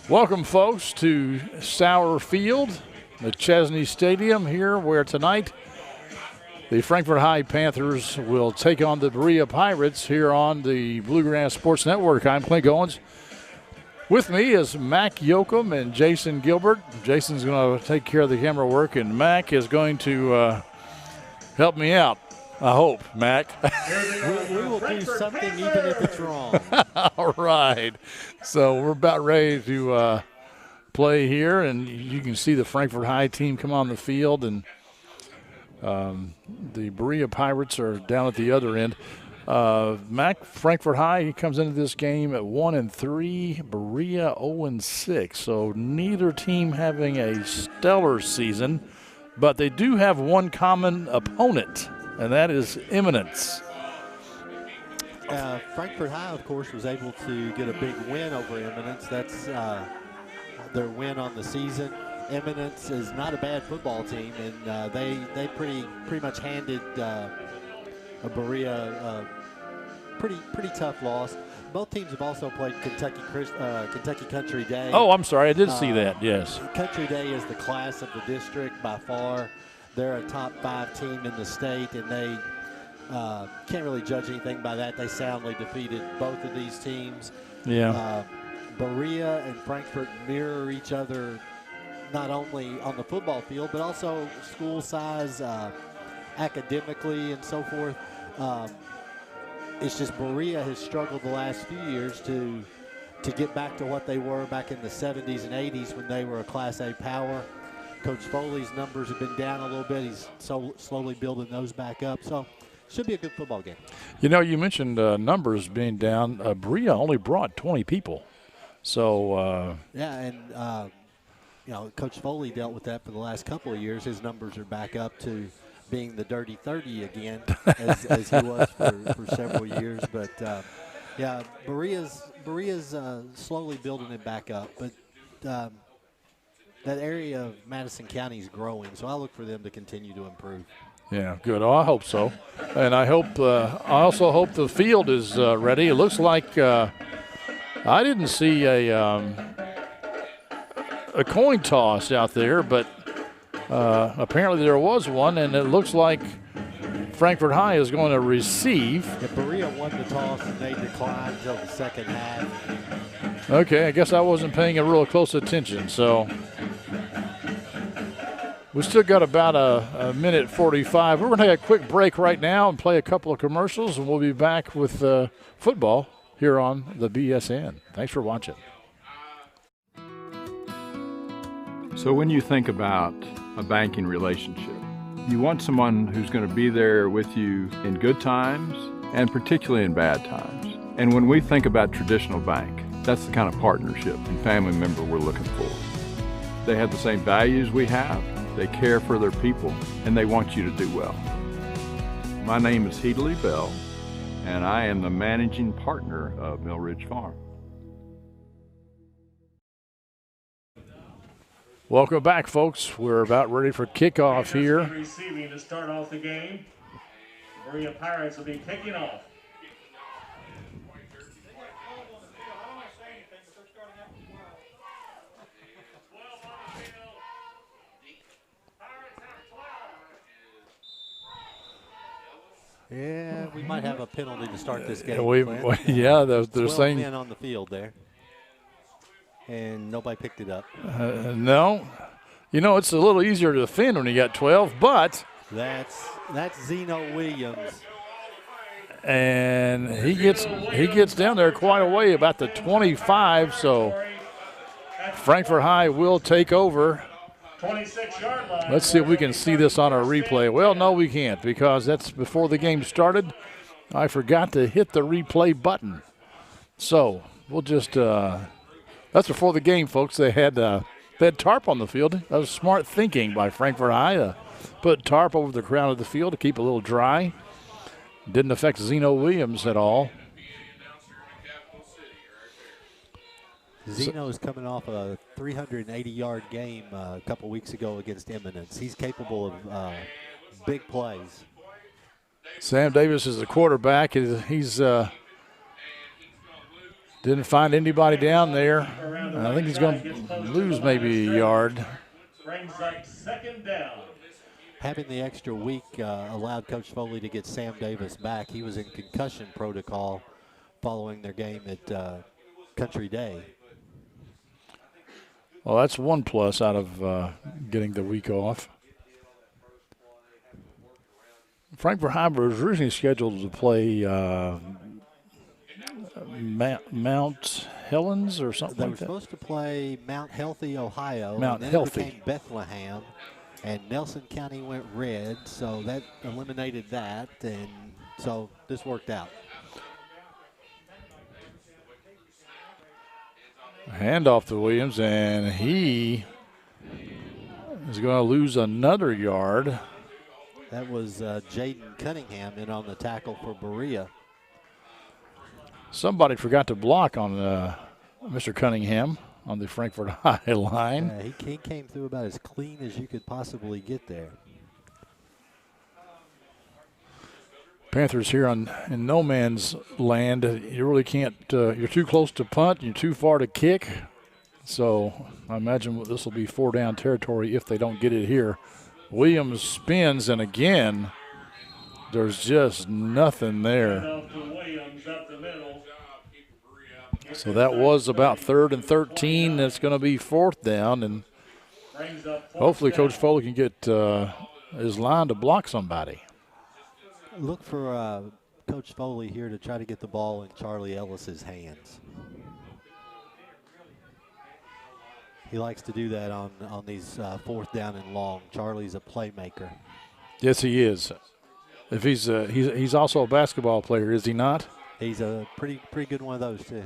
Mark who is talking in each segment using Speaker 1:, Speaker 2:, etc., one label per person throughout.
Speaker 1: Welcome, folks, to Sauer Field, the Chesney Stadium here, where tonight the Frankfort High Panthers will take on the Berea Pirates here on the Bluegrass Sports Network. I'm Clint Goins. With me is Mac Yoakum and Jason Gilbert. Jason's going to take care of the camera work, and Mac is going to help me out. I hope, Mac.
Speaker 2: we will do something even if it's wrong.
Speaker 1: All right. So we're about ready to play here, and you can see the Frankfort High team come on the field, and the Berea Pirates are down at the other end. Mac, Frankfort High, he comes into this game at 1-3, Berea 0-6. So neither team having a stellar season, but they do have one common opponent, and that is Eminence.
Speaker 2: Frankfort High, of course, was able to get a big win over Eminence. That's their win on the season. Eminence is not a bad football team, and they pretty much handed a Berea a pretty tough loss. Both teams have also played Kentucky Country Day.
Speaker 1: Oh, I'm sorry, I did see that. Yes.
Speaker 2: Country Day is the class of the district by far. They're a top 5 team in the state, and they can't really judge anything by that. They soundly defeated both of these teams.
Speaker 1: Yeah.
Speaker 2: Berea and Frankfort mirror each other not only on the football field, but also school size, academically, and so forth. It's just Berea has struggled the last few years to get back to what they were back in the 70s and 80s when they were a Class A power. Coach Foley's numbers have been down a little bit. He's slowly building those back up. So should be a good football game.
Speaker 1: You know, you mentioned numbers being down. Berea only brought 20 people. So
Speaker 2: yeah, and Coach Foley dealt with that for the last couple of years. His numbers are back up to being the dirty 30 again, as he was for several years. But yeah, Berea's slowly building it back up. But that area of Madison County is growing, so I look for them to continue to improve.
Speaker 1: Yeah, good. Oh, I hope so, and I also hope the field is ready. It looks like I didn't see a coin toss out there, but apparently there was one, and it looks like Frankfort High is going to receive.
Speaker 2: Yeah, Berea won the toss, and they declined until the second half.
Speaker 1: Okay, I guess I wasn't paying a real close attention, so we still got about a minute 45. We're going to take a quick break right now and play a couple of commercials, and we'll be back with football here on the BSN. Thanks for watching.
Speaker 3: So when you think about a banking relationship, you want someone who's going to be there with you in good times and particularly in bad times. And when we think about traditional bank, that's the kind of partnership and family member we're looking for. They have the same values we have, they care for their people, and they want you to do well. My name is Heedley Bell, and I am the managing partner of Mill Ridge Farm.
Speaker 1: Welcome back, folks. We're about ready for kickoff here.
Speaker 4: Receiving to start off the game. Berea Pirates will be kicking off.
Speaker 2: Yeah, we might have a penalty to start this game.
Speaker 1: Yeah, they're
Speaker 2: 12
Speaker 1: saying
Speaker 2: men on the field there, and nobody picked it up.
Speaker 1: No. You know, it's a little easier to defend when you got 12, but
Speaker 2: that's Zeno Williams,
Speaker 1: and he gets down there quite a way, about the 25. So Frankfort High will take over.
Speaker 4: 26-yard line.
Speaker 1: Let's see if we can see this on our replay. Well, no, we can't, because that's before the game started. I forgot to hit the replay button. So we'll just that's before the game, folks. They had tarp on the field. That was smart thinking by Frankfort High to put tarp over the crown of the field to keep it a little dry. Didn't affect Zeno Williams at all.
Speaker 2: Zeno is coming off a 380-yard game a couple weeks ago against Eminence. He's capable of big plays.
Speaker 1: Sam Davis is the quarterback. He's Didn't find anybody down there. I think he's going to lose maybe a yard.
Speaker 4: Brings up second down.
Speaker 2: Having the extra week allowed Coach Foley to get Sam Davis back. He was in concussion protocol following their game at Country Day.
Speaker 1: Well, that's one plus out of getting the week off. Frankfort High was originally scheduled to play Mount Helens or something
Speaker 2: They
Speaker 1: like
Speaker 2: were
Speaker 1: that.
Speaker 2: supposed to play Mount Healthy, Ohio.
Speaker 1: Mount
Speaker 2: and then
Speaker 1: Healthy.
Speaker 2: It became Bethlehem, and Nelson County went red, so that eliminated that, and so this worked out.
Speaker 1: Handoff to Williams, and he is going to lose another yard.
Speaker 2: That was Jaden Cunningham in on the tackle for Berea.
Speaker 1: Somebody forgot to block on Mr. Cunningham on the Frankfort High line.
Speaker 2: He came through about as clean as you could possibly get there.
Speaker 1: Panthers here in no man's land. You really can't, you're too close to punt, you're too far to kick. So I imagine this will be 4-down territory if they don't get it here. Williams spins, and again, there's just nothing there. So that was about 3rd and 13. That's going to be 4th down, and hopefully Coach Foley can get his line to block somebody.
Speaker 2: Look for Coach Foley here to try to get the ball in Charlie Ellis's hands. He likes to do that on these 4th down and long. Charlie's a playmaker.
Speaker 1: Yes, he is. If he's also a basketball player, is he not?
Speaker 2: He's a pretty good one of those too.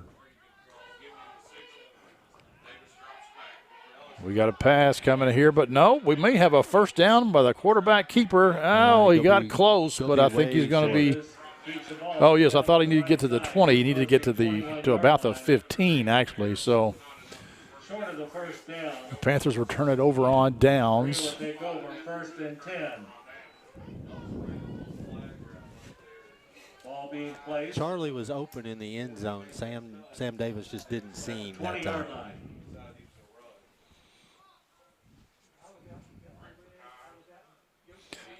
Speaker 1: We got a pass coming here, but no, we may have a 1st down by the quarterback keeper. Oh, he got close, but I think he's going to be. Oh yes, I thought he needed to get to the 20. He needed to get to about the 15 actually. So the Panthers will turn it over on downs.
Speaker 4: Take over 1st and 10. Ball being placed.
Speaker 2: Charlie was open in the end zone. Sam Davis just didn't see him that time.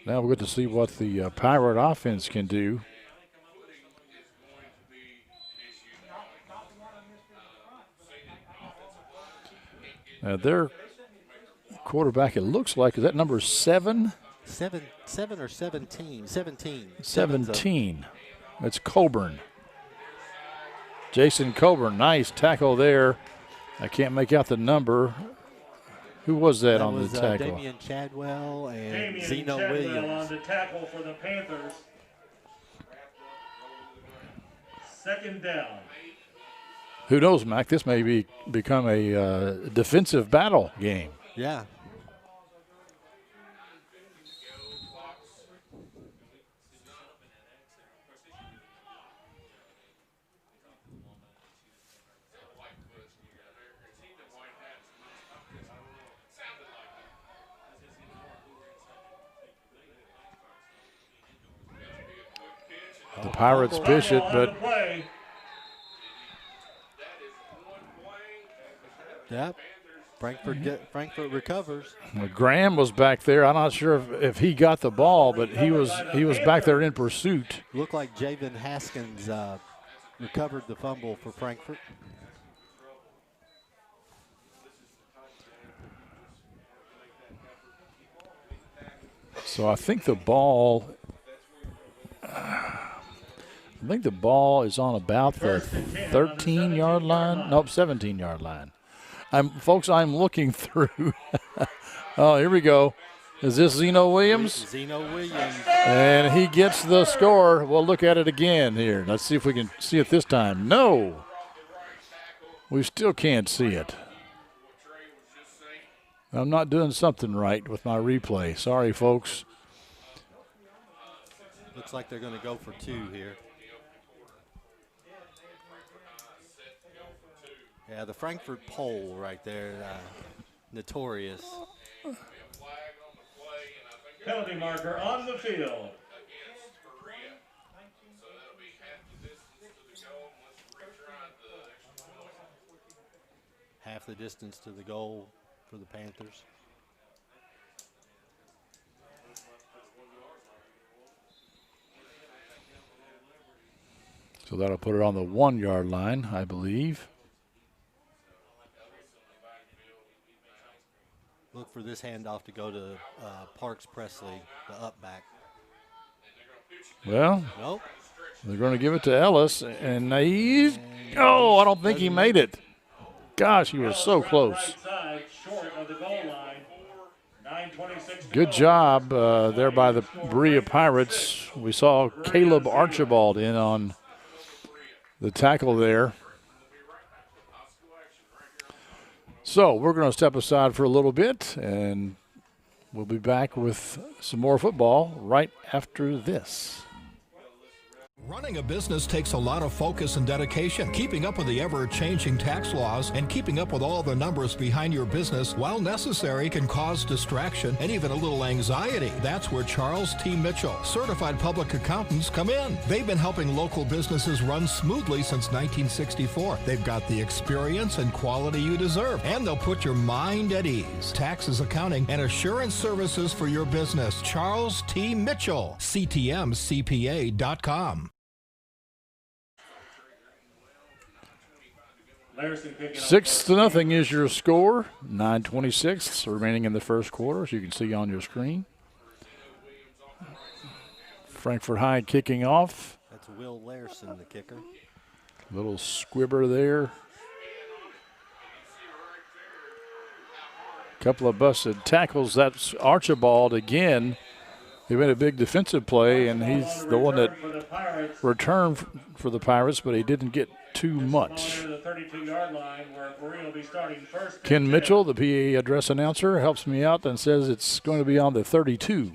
Speaker 1: Now we're going to see what the Pirate offense can do. Their quarterback, it looks like, is that number 7?
Speaker 2: 7 or 17? 17.
Speaker 1: 17. It's Coburn. Jason Coburn, nice tackle there. I can't make out the number. Who was that on the tackle?
Speaker 2: Damian Chadwell and
Speaker 4: Damian
Speaker 2: Zeno
Speaker 4: Chadwell
Speaker 2: Williams.
Speaker 4: on the tackle for the Panthers. 2nd down.
Speaker 1: Who knows, Mac? This may become a defensive battle game.
Speaker 2: Yeah.
Speaker 1: The Pirates pitch it, but
Speaker 2: Yep. Frankfort recovers.
Speaker 1: Graham was back there. I'm not sure if he got the ball, but he was back there in pursuit.
Speaker 2: Looked like Javen Haskins recovered the fumble for Frankfort.
Speaker 1: So I think the ball is on about the 13-yard line. Nope, 17-yard line. Folks, I'm looking through. Oh, here we go. Is this Zeno Williams?
Speaker 2: Zeno Williams.
Speaker 1: And he gets the score. We'll look at it again here. Let's see if we can see it this time. No. We still can't see it. I'm not doing something right with my replay. Sorry, folks.
Speaker 2: Looks like they're going to go for 2 here. Yeah, the Frankfort pole right there, notorious.
Speaker 4: Penalty marker on the field.
Speaker 2: half the distance to the goal for the Panthers.
Speaker 1: So that'll put it on the 1 yard line, I believe.
Speaker 2: Look for this handoff to go to Parks Presley, the up back.
Speaker 1: Well,
Speaker 2: Nope.
Speaker 1: they're going to give it to Ellis, and I don't think he made it. Gosh, he was so close.
Speaker 4: Right side, short of the goal line. 9:26 to
Speaker 1: Good
Speaker 4: go.
Speaker 1: job there by the Berea Pirates. We saw Caleb Archibald in on the tackle there. So we're going to step aside for a little bit, and we'll be back with some more football right after this.
Speaker 5: Running a business takes a lot of focus and dedication. Keeping up with the ever-changing tax laws and keeping up with all the numbers behind your business, while necessary, can cause distraction and even a little anxiety. That's where Charles T. Mitchell, certified public accountants, come in. They've been helping local businesses run smoothly since 1964. They've got the experience and quality you deserve, and they'll put your mind at ease. Taxes, accounting, and assurance services for your business. Charles T. Mitchell, CTMCPA.com.
Speaker 1: 6-0 is your score. 9:26 remaining in the first quarter, as you can see on your screen. Frankfort High kicking off.
Speaker 2: That's Will Larson, the kicker.
Speaker 1: Little squibber there. Couple of busted tackles. That's Archibald again. He made a big defensive play, and he's the one that returned for the Pirates, but he didn't get too much. Ken Mitchell, the PA address announcer, helps me out and says it's going to be on the 32.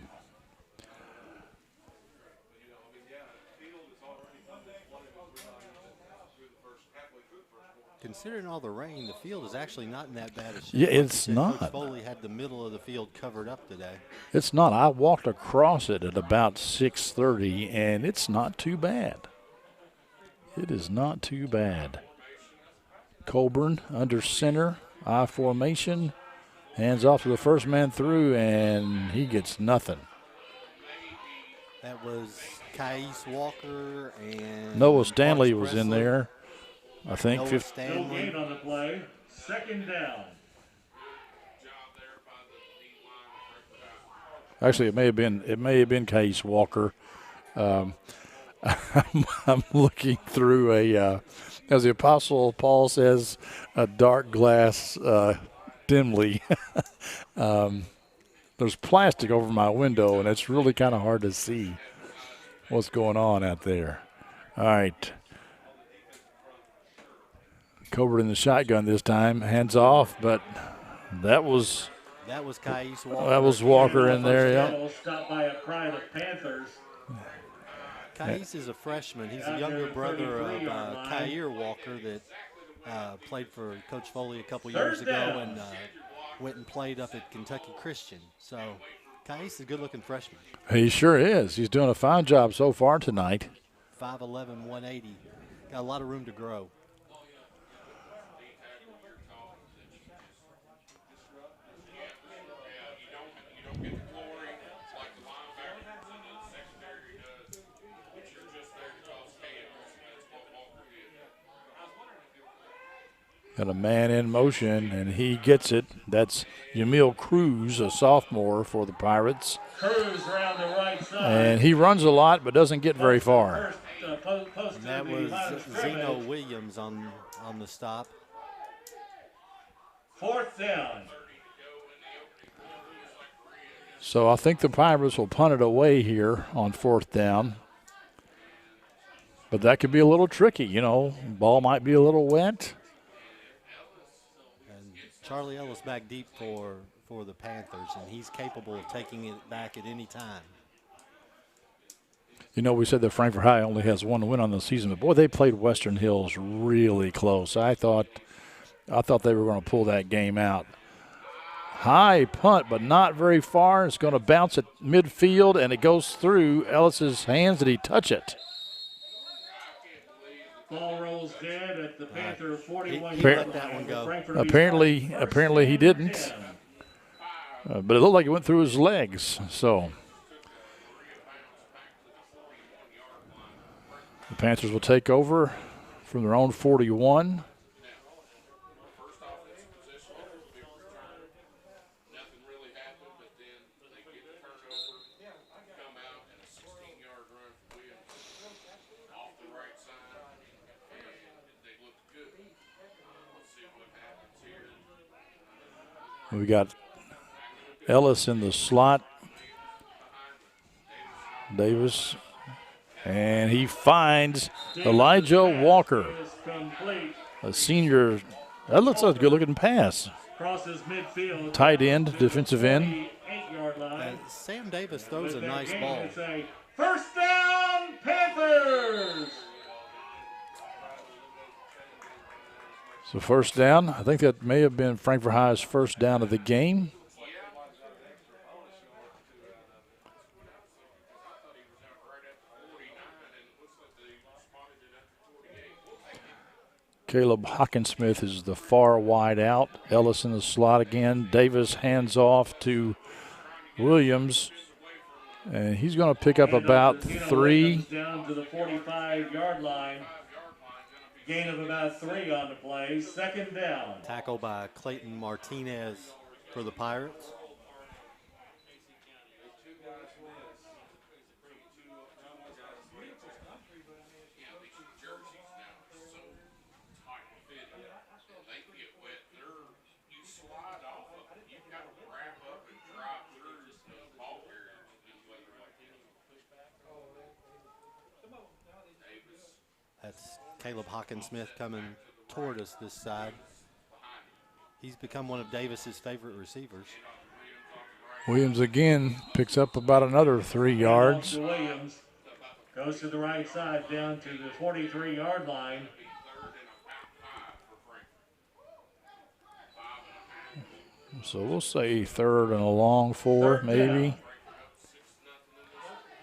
Speaker 2: Considering all the rain, the field is actually not in that bad a shape.
Speaker 1: Yeah, it's
Speaker 2: Coach
Speaker 1: not.
Speaker 2: Foley had the middle of the field covered up today.
Speaker 1: It's not. I walked across it at about 6:30, and it's not too bad. It is not too bad. Colburn under center, I formation, hands off to the first man through, and he gets nothing.
Speaker 2: That was Cais Walker and
Speaker 1: Noah Stanley was
Speaker 2: Parks
Speaker 1: in
Speaker 2: Presley.
Speaker 1: there, I think.
Speaker 2: Noah
Speaker 4: No
Speaker 2: Stanley.
Speaker 4: gain on the play. Second down.
Speaker 1: Actually, it may have been Case Walker. I'm looking through as the Apostle Paul says, a dark glass dimly. There's plastic over my window, and it's really kind of hard to see what's going on out there. All right. Colbert in the shotgun this time, hands off, but that was
Speaker 2: Cais Walker.
Speaker 1: That was Walker in there, yeah.
Speaker 4: Stopped by a pride of Panthers.
Speaker 2: Cais is a freshman. He's a younger brother of Kyer Walker that played for Coach Foley a couple years ago and went and played up at Kentucky Christian. So Cais is a good-looking freshman.
Speaker 1: He sure is. He's doing a fine job so far tonight.
Speaker 2: 5'11", 180. Got a lot of room to grow.
Speaker 1: Got a man in motion, and he gets it. That's Yamil Cruz, a sophomore for the Pirates.
Speaker 4: Cruz around the right side.
Speaker 1: And he runs a lot but doesn't get very far.
Speaker 2: And that was Zeno Williams on the stop.
Speaker 4: Fourth down.
Speaker 1: So I think the Pirates will punt it away here on fourth down. But that could be a little tricky, Ball might be a little wet.
Speaker 2: Charlie Ellis back deep for the Panthers, and he's capable of taking it back at any time.
Speaker 1: We said that Frankfort High only has one win on the season, but boy, they played Western Hills really close. I thought they were going to pull that game out. High punt, but not very far. It's going to bounce at midfield, and it goes through Ellis's hands. Did he touch it?
Speaker 4: Ball rolls almost did at the Panther 41.
Speaker 2: He let that one go.
Speaker 1: Apparently he didn't. But it looked like it went through his legs. So the Panthers will take over from their own 41. We got Ellis in the slot. Davis. And he finds Elijah Walker, a senior. That looks like a good-looking pass.
Speaker 4: Crosses midfield.
Speaker 1: Tight end, defensive end.
Speaker 2: Sam Davis throws a nice ball.
Speaker 4: It's a first down, Panthers.
Speaker 1: So first down. I think that may have been Frankfort High's first down of the game. Caleb Hockensmith is the far wide out. Ellis in the slot again. Davis hands off to Williams. And he's going to pick up about 3.
Speaker 4: Down to the 45-yard line. Gain of about 3 on the play. Second down.
Speaker 2: Tackle by Clayton Martinez for the Pirates. That's Caleb Hockensmith coming toward us this side. He's become one of Davis's favorite receivers.
Speaker 1: Williams again picks up about another 3 yards.
Speaker 4: Williams goes to the right side down to the 43-yard line.
Speaker 1: So we'll say third and a long 4, maybe.
Speaker 4: Down.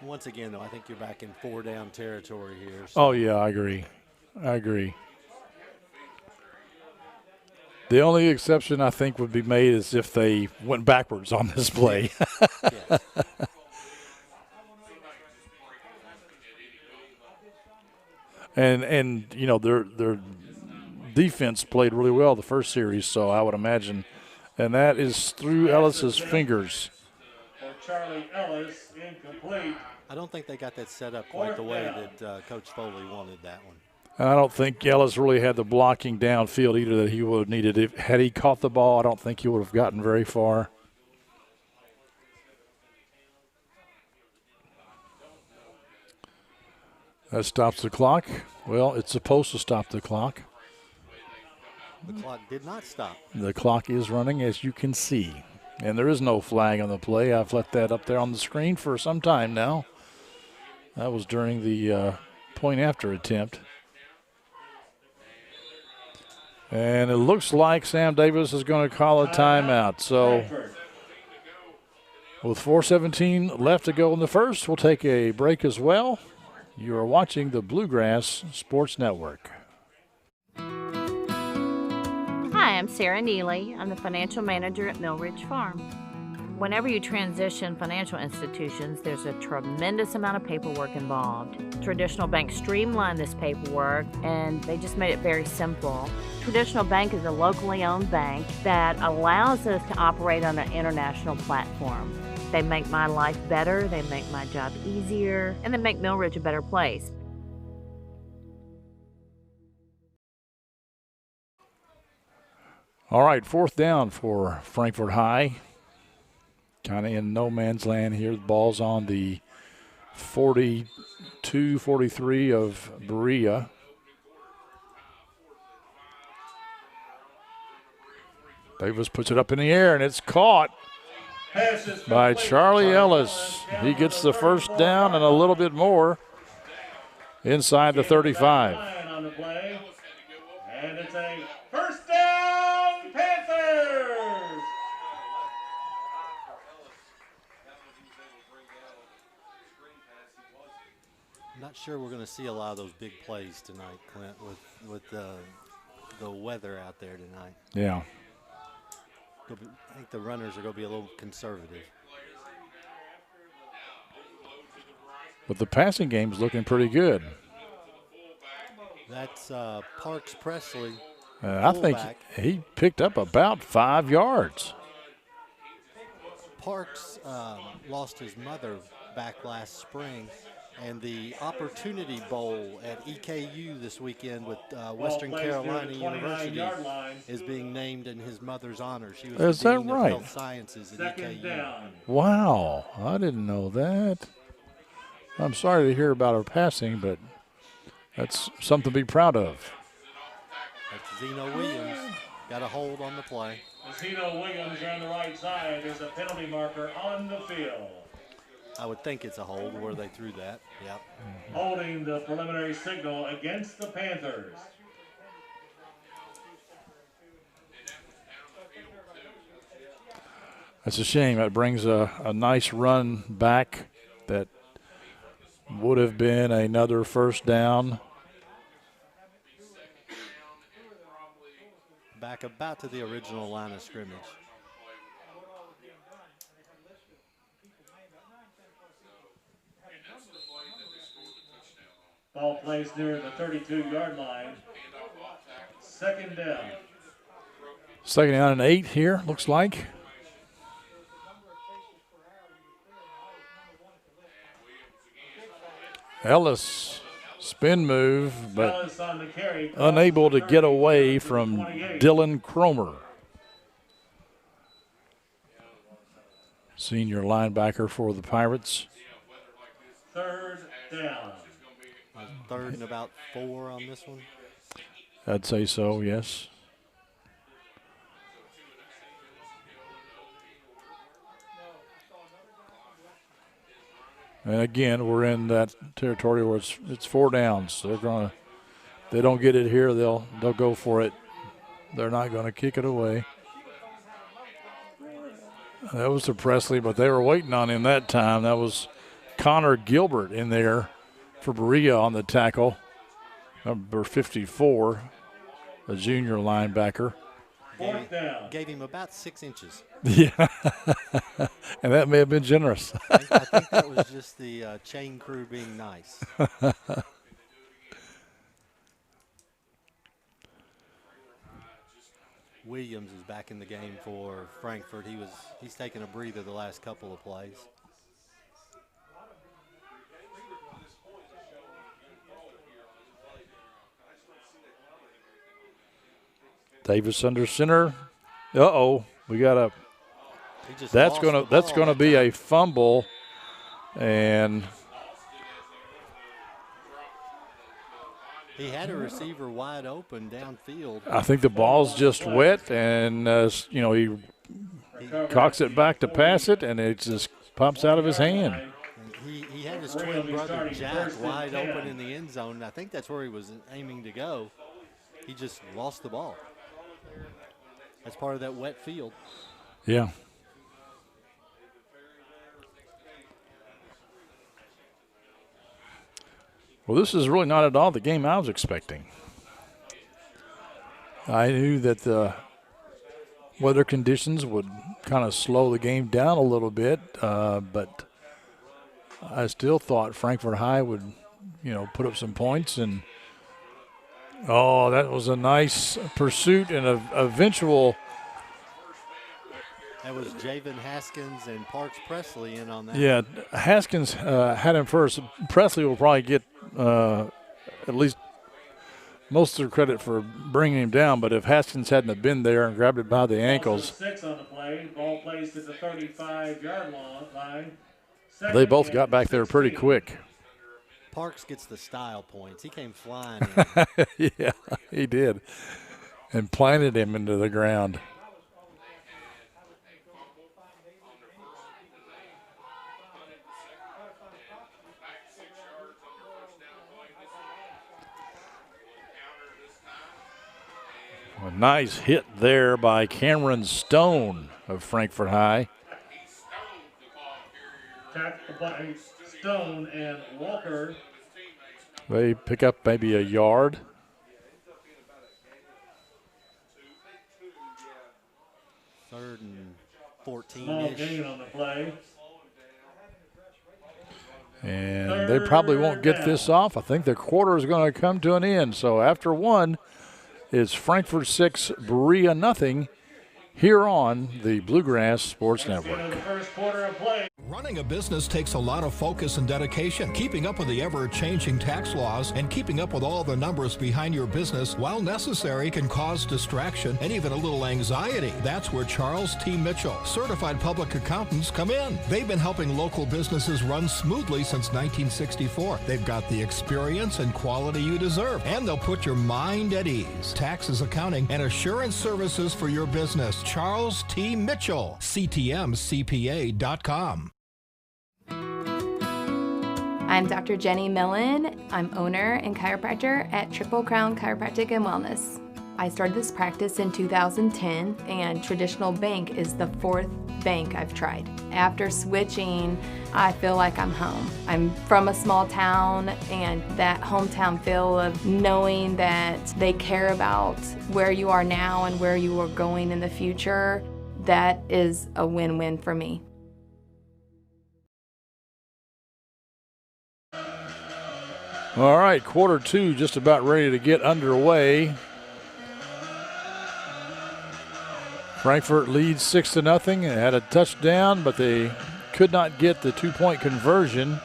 Speaker 2: Once again, though, I think you're back in 4-down territory here.
Speaker 1: So. Oh, yeah, I agree. The only exception I think would be made is if they went backwards on this play.
Speaker 2: Yeah.
Speaker 1: and you know their defense played really well the first series, so I would imagine, and that is through Ellis's fingers.
Speaker 4: For Charlie Ellis, incomplete.
Speaker 2: I don't think they got that set up quite the way that Coach Foley wanted that one.
Speaker 1: And I don't think Ellis really had the blocking downfield either that he would have needed. Had he caught the ball, I don't think he would have gotten very far. That stops the clock. Well, it's supposed to stop the clock.
Speaker 2: The clock did not stop.
Speaker 1: The clock is running, as you can see. And there is no flag on the play. I've let that up there on the screen for some time now. That was during the point after attempt. And it looks like Sam Davis is going to call a timeout. So with 4:17 left to go in the first, we'll take a break as well. You are watching the Bluegrass Sports Network.
Speaker 6: Hi, I'm Sarah Neely. I'm the financial manager at Mill Ridge Farm. Whenever you transition financial institutions, there's a tremendous amount of paperwork involved. Traditional banks streamlined this paperwork and they just made it very simple. Traditional Bank is a locally owned bank that allows us to operate on an international platform. They make my life better, they make my job easier, and they make Mill Ridge a better place.
Speaker 1: All right, 4th down for Frankfort High. Kind of in no man's land here. The ball's on the 42, 43 of Berea. Davis puts it up in the air, and it's caught by Charlie Ellis. He gets the first down and a little bit more inside the 35.
Speaker 4: And it's a first down, Panthers!
Speaker 2: Not sure we're going to see a lot of those big plays tonight, Clint, with the weather out there tonight.
Speaker 1: Yeah.
Speaker 2: I think the runners are going to be a little conservative.
Speaker 1: But the passing game's looking pretty good.
Speaker 2: That's Parks Presley.
Speaker 1: I think
Speaker 2: fullback.
Speaker 1: he picked up about 5 yards.
Speaker 2: Parks lost his mother back last spring, and the Opportunity Bowl at EKU this weekend with Western Carolina University is being named in his mother's honor. She was
Speaker 1: Is
Speaker 2: the
Speaker 1: that
Speaker 2: Dean
Speaker 1: right?
Speaker 2: of Health Sciences at
Speaker 4: Second
Speaker 2: EKU.
Speaker 4: down.
Speaker 1: Wow, I didn't know that. I'm sorry to hear about her passing, but that's something to be proud of.
Speaker 2: That's Zeno Williams. Got a hold on the play.
Speaker 4: Zeno Williams on the right side. There's a penalty marker on the field.
Speaker 2: I would think it's a hold where they threw that. Yep.
Speaker 4: Holding the preliminary signal against the Panthers.
Speaker 1: That's a shame. That brings a nice run back that would have been another first down.
Speaker 2: Back about to the original line of scrimmage.
Speaker 4: Ball placed near the 32-yard line. Second down.
Speaker 1: Second down and 8 here, looks like. Ellis, spin move, but
Speaker 4: Ellis on the carry.
Speaker 1: unable to get away from Dylan Cromer. Senior linebacker for the Pirates.
Speaker 4: Third down.
Speaker 2: Third and about 4 on this one.
Speaker 1: I'd say so, yes. And again, we're in that territory where it's 4 downs. They're gonna, if they don't get it here, they'll go for it. They're not gonna kick it away. That was to Presley, but they were waiting on him that time. That was Connor Gilbert in there for Berea on the tackle. Number 54, a junior linebacker.
Speaker 4: Fourth down.
Speaker 2: Gave him about 6 inches.
Speaker 1: Yeah, and that may have been generous.
Speaker 2: I think that was just the chain crew being nice. Williams is back in the game for Frankfort. He's taken a breather the last couple of plays.
Speaker 1: Davis under center. We got a.
Speaker 2: He just
Speaker 1: That's
Speaker 2: lost
Speaker 1: gonna
Speaker 2: the
Speaker 1: that's
Speaker 2: ball
Speaker 1: gonna
Speaker 2: that
Speaker 1: be
Speaker 2: time.
Speaker 1: a fumble, and
Speaker 2: He had a receiver wide open downfield.
Speaker 1: I think the ball's just wet, and he cocks it back to pass it, and it just pops out of his hand.
Speaker 2: And he had his twin brother Jack wide open in the end zone. And I think that's where he was aiming to go. He just lost the ball. That's part of that wet field.
Speaker 1: Yeah. Well, this is really not at all the game I was expecting. I knew that the weather conditions would kind of slow the game down a little bit, but I still thought Frankfort High would, put up some points. And, that was a nice pursuit and an eventual.
Speaker 2: That was Javen Haskins and Parks Presley in on that.
Speaker 1: Yeah, Haskins had him first. Presley will probably get at least most of the credit for bringing him down, but if Haskins hadn't have been there and grabbed it by the ankles.
Speaker 4: 6 on the play. Ball placed at the 35-yard line.
Speaker 1: They both got back there pretty quick.
Speaker 2: Parks gets the style points. He came flying in.
Speaker 1: Yeah, he did. And planted him into the ground. A nice hit there by Cameron Stone of Frankfort High.
Speaker 4: Tackled by Stone and Walker
Speaker 1: They pick up maybe a yard.
Speaker 2: Third and
Speaker 4: Small
Speaker 2: 14-ish.
Speaker 4: gain on the play.
Speaker 1: And they probably won't get this off. I think the quarter is going to come to an end. So after one, it's Frankfort 6, Berea nothing here on the Bluegrass Sports Network.
Speaker 4: The first quarter of play.
Speaker 5: Running a business takes a lot of focus and dedication. Keeping up with the ever-changing tax laws and keeping up with all the numbers behind your business, while necessary, can cause distraction and even a little anxiety. That's where Charles T. Mitchell, certified public accountants, come in. They've been helping local businesses run smoothly since 1964. They've got the experience and quality you deserve, and they'll put your mind at ease. Taxes, accounting, and assurance services for your business. Charles T. Mitchell, CTMCPA.com.
Speaker 7: I'm Dr. Jenny Millen. I'm owner and chiropractor at Triple Crown Chiropractic and Wellness. I started this practice in 2010, and Traditional Bank is the fourth bank I've tried. After switching, I feel like I'm home. I'm from a small town, and that hometown feel of knowing that they care about where you are now and where you are going in the future, that is a win-win for me.
Speaker 1: All right, quarter two just about ready to get underway. Frankfort leads 6-0 and had a touchdown, but they could not get the two-point conversion.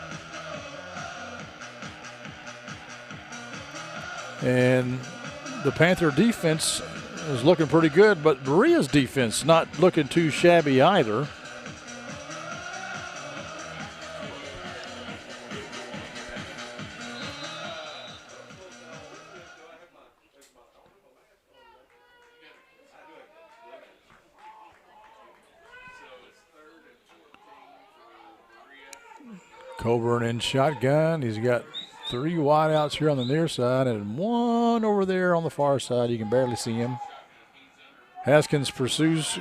Speaker 1: And the Panther defense is looking pretty good, but Berea's defense not looking too shabby either. Coburn in shotgun. He's got three wideouts here on the near side and one over there on the far side. You can barely see him. Haskins pursues.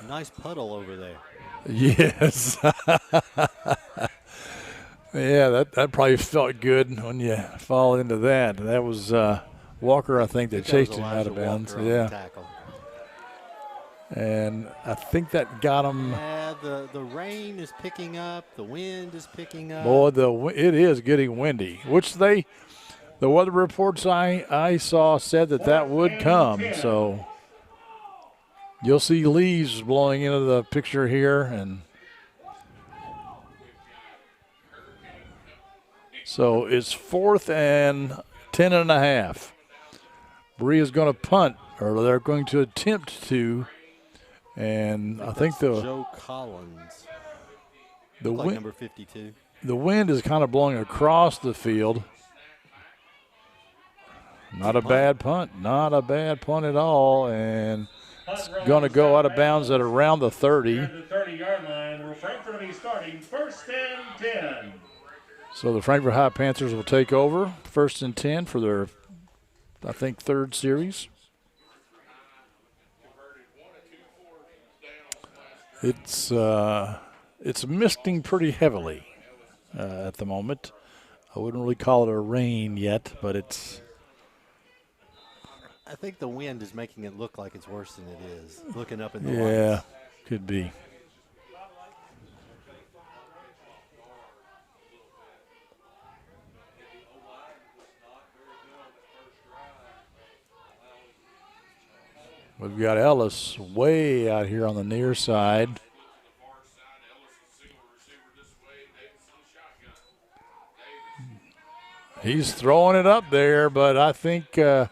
Speaker 2: Nice puddle over there.
Speaker 1: Yes. Yeah, that probably felt good when you fall into that. That was Walker, I think, that chased him out of bounds. Yeah.
Speaker 2: Tackle.
Speaker 1: And I think that got him.
Speaker 2: Yeah, the rain is picking up. The wind is picking up.
Speaker 1: Boy, it is getting windy, which the weather reports I saw said that would come. So you'll see leaves blowing into the picture here. And so it's 4th and 10.5. Berea's going to punt, or they're going to attempt to. And I think
Speaker 2: Joe Collins, like number 52.
Speaker 1: The wind is kind of blowing across the field. Not a bad punt. Not a bad punt at all. And it's going to go out of bounds at around the 30.
Speaker 4: The 30-yard line where Frankfort will be starting 1st and 10.
Speaker 1: So the Frankfort High Panthers will take over 1st and 10 for their, I think, third series. It's misting pretty heavily at the moment. I wouldn't really call it a rain yet, but it's.
Speaker 2: I think the wind is making it look like it's worse than it is. Looking up in the
Speaker 1: Yeah,
Speaker 2: lights.
Speaker 1: could be. We've got Ellis way out here on the near side. He's throwing it up there, but I think
Speaker 2: I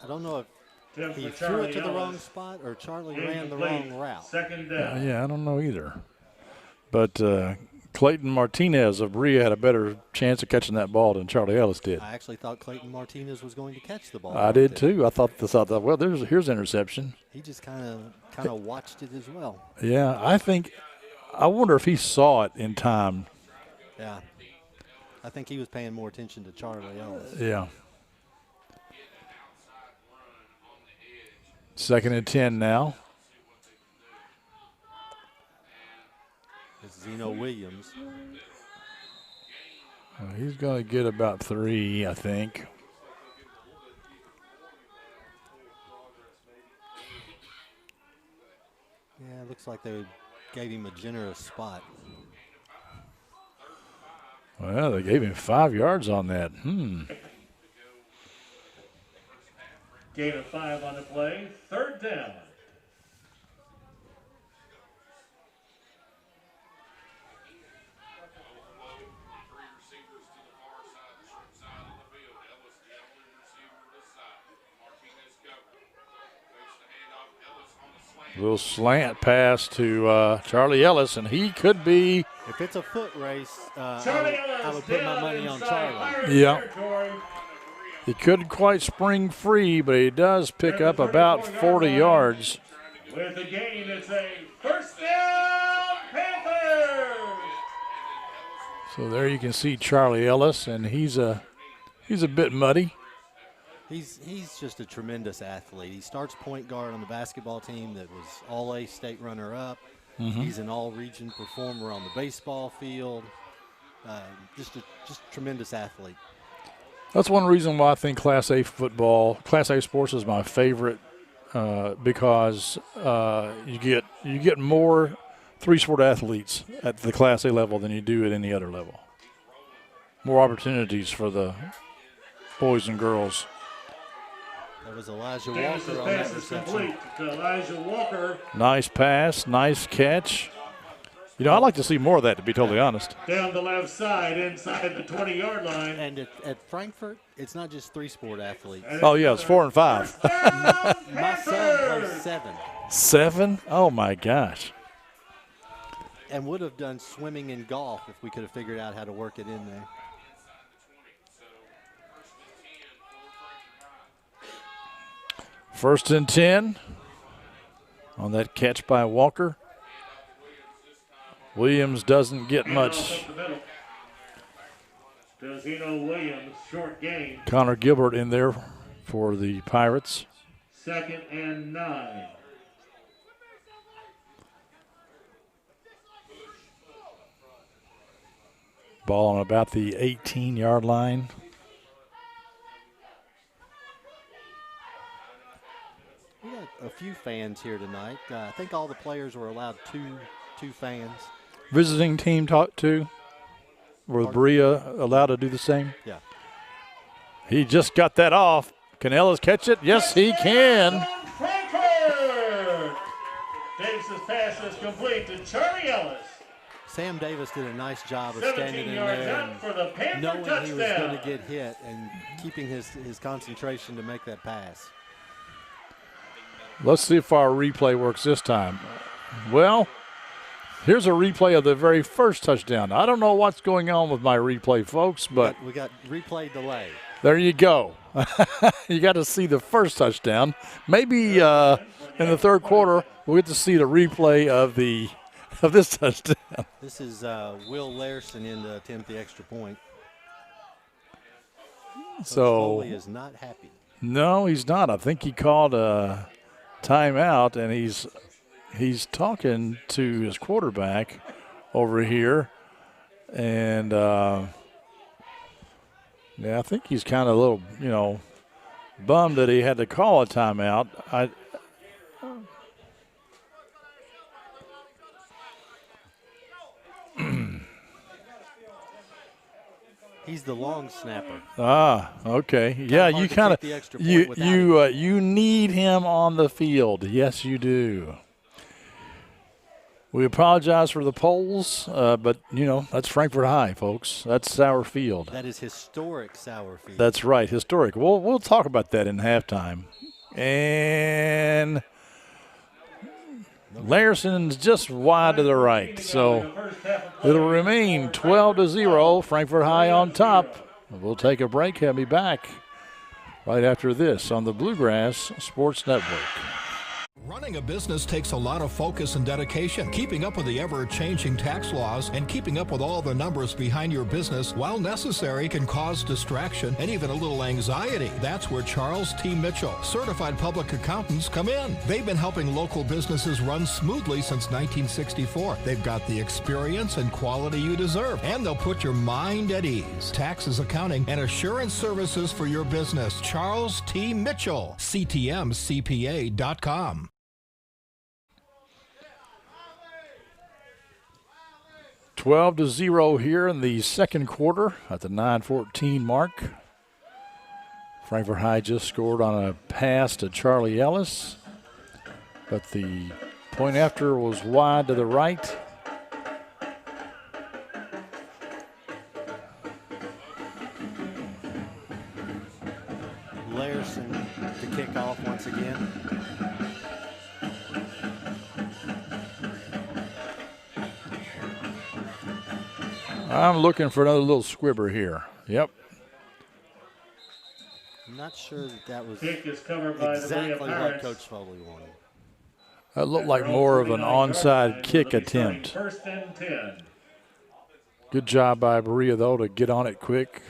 Speaker 2: don't know if he threw it to the wrong spot or Charlie ran the wrong route.
Speaker 4: 2nd down.
Speaker 1: yeah, I don't know either. But Clayton Martinez of Berea had a better chance of catching that ball than Charlie Ellis did.
Speaker 2: I actually thought Clayton Martinez was going to catch the ball.
Speaker 1: I did too. I thought, well, here's interception.
Speaker 2: He just kind of watched it as well.
Speaker 1: Yeah, I wonder if he saw it in time.
Speaker 2: Yeah. I think he was paying more attention to Charlie Ellis.
Speaker 1: Yeah. 2nd and 10 now.
Speaker 2: It's Zeno Williams.
Speaker 1: He's going to get about 3, I think.
Speaker 2: Yeah, it looks like they gave him a generous spot.
Speaker 1: Well, they gave him 5 yards on that.
Speaker 4: Gain of 5 on the play. 3rd down.
Speaker 1: Little slant pass to Charlie Ellis, and he could be.
Speaker 2: If it's a foot race,
Speaker 4: Charlie
Speaker 2: I
Speaker 4: Ellis
Speaker 2: would put my
Speaker 4: down
Speaker 2: money on
Speaker 4: inside
Speaker 2: Charlie.
Speaker 4: Pirate
Speaker 1: Yeah.
Speaker 4: territory.
Speaker 1: He couldn't quite spring free, but he does pick up about 40 yards.
Speaker 4: With the gain, it's a 1st down, Panthers!
Speaker 1: So there you can see Charlie Ellis, and he's a bit muddy.
Speaker 2: He's just a tremendous athlete. He starts point guard on the basketball team that was All-A state runner-up. He's an all-region performer on the baseball field. Just a tremendous athlete.
Speaker 1: That's one reason why I think Class A football, Class A sports is my favorite, because you get more 3-sport athletes at the Class A level than you do at any other level. More opportunities for the boys and girls.
Speaker 2: That was Elijah
Speaker 4: Davis's
Speaker 2: Walker on that
Speaker 4: pass is
Speaker 2: reception.
Speaker 4: complete to Elijah Walker.
Speaker 1: Nice pass, nice catch. You know, I'd like to see more of that, to be totally honest.
Speaker 4: Down the left side, inside the 20-yard line.
Speaker 2: And at Frankfort, it's not just 3-sport athletes.
Speaker 1: Oh, yeah, it's 4 and 5.
Speaker 2: My son plays 7
Speaker 1: 7? Oh, my gosh.
Speaker 2: and would have done swimming and golf if we could have figured out how to work it in there.
Speaker 1: First and 10 on that catch by Walker. Williams doesn't get much.
Speaker 4: Zeno Williams, short gain.
Speaker 1: Connor Gilbert in there for the Pirates.
Speaker 4: 2nd and 9.
Speaker 1: Ball on about the 18-yard line.
Speaker 2: We got a few fans here tonight. I think all the players were allowed two fans.
Speaker 1: Visiting team talk too. Were Berea allowed to do the same?
Speaker 2: Yeah.
Speaker 1: He just got that off. Can Ellis catch it? Yes, he can.
Speaker 4: Frankfort! Davis's pass is complete to Charlie Ellis.
Speaker 2: Sam Davis did a nice job of standing
Speaker 4: 17
Speaker 2: in
Speaker 4: yards
Speaker 2: there
Speaker 4: out for the
Speaker 2: and
Speaker 4: Panther
Speaker 2: knowing
Speaker 4: touchdown.
Speaker 2: he was going to get hit and keeping his concentration to make that pass.
Speaker 1: Let's see if our replay works this time. Well, here's a replay of the very first touchdown. I don't know what's going on with my replay, folks, but
Speaker 2: We got replay delay.
Speaker 1: there you go. You got to see the first touchdown. Maybe in the third quarter we'll get to see the replay of this touchdown.
Speaker 2: This is Will Larson in to attempt the extra point.
Speaker 1: So
Speaker 2: Foley is not happy.
Speaker 1: no, he's not. I think he called a timeout, and he's talking to his quarterback over here, and yeah, I think he's kind of a little, bummed that he had to call a timeout.
Speaker 2: He's the long snapper.
Speaker 1: Okay. Yeah,
Speaker 2: hard
Speaker 1: you
Speaker 2: to
Speaker 1: kind of
Speaker 2: take the extra point without
Speaker 1: you need him on the field. Yes, you do. We apologize for the polls, but that's Frankfort High, folks. That's Sauer Field.
Speaker 2: That is historic Sauer Field.
Speaker 1: That's right, historic. We'll talk about that in halftime. And Larson's just wide to the right, so it'll remain 12-0. Frankfort High on top. We'll take a break. He'll be back right after this on the Bluegrass Sports Network.
Speaker 5: Running a business takes a lot of focus and dedication. Keeping up with the ever-changing tax laws and keeping up with all the numbers behind your business, while necessary, can cause distraction and even a little anxiety. That's where Charles T. Mitchell, certified public accountants, come in. They've been helping local businesses run smoothly since 1964. They've got the experience and quality you deserve, and they'll put your mind at ease. Taxes, accounting, and assurance services for your business. Charles T. Mitchell, CTMCPA.com.
Speaker 1: 12-0 here in the second quarter at the 9:14 mark. Frankfort High just scored on a pass to Charlie Ellis, but the point after was wide to the right.
Speaker 2: Larson to kick off once again.
Speaker 1: I'm looking for another little squibber here. Yep.
Speaker 2: I'm not sure that was
Speaker 4: Kick is covered by
Speaker 2: exactly
Speaker 4: the
Speaker 2: what
Speaker 4: Pirates.
Speaker 2: Coach Foley wanted.
Speaker 1: That looked like more of an onside kick attempt.
Speaker 4: First and 10.
Speaker 1: Good job by Berea, though, to get on it quick.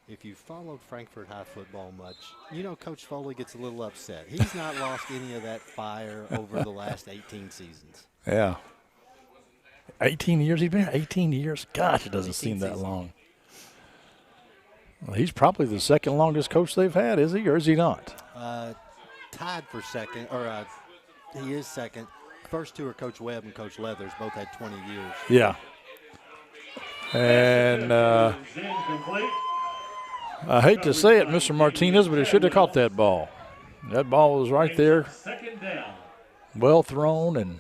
Speaker 2: If you followed Frankfort High football much, you know Coach Foley gets a little upset. He's not lost any of that fire over the last 18 seasons.
Speaker 1: Yeah. 18 years he's been here? 18 years? Gosh, it doesn't seem that long. Well, he's probably the second longest coach they've had, is he, or is he not?
Speaker 2: Tied for second, or he is second. First two are Coach Webb and Coach Leathers, both had 20 years.
Speaker 1: Yeah. And I hate to say it, Mr. Martinez, but he should have caught that ball. That ball was right there.
Speaker 4: Second down.
Speaker 1: Well thrown, and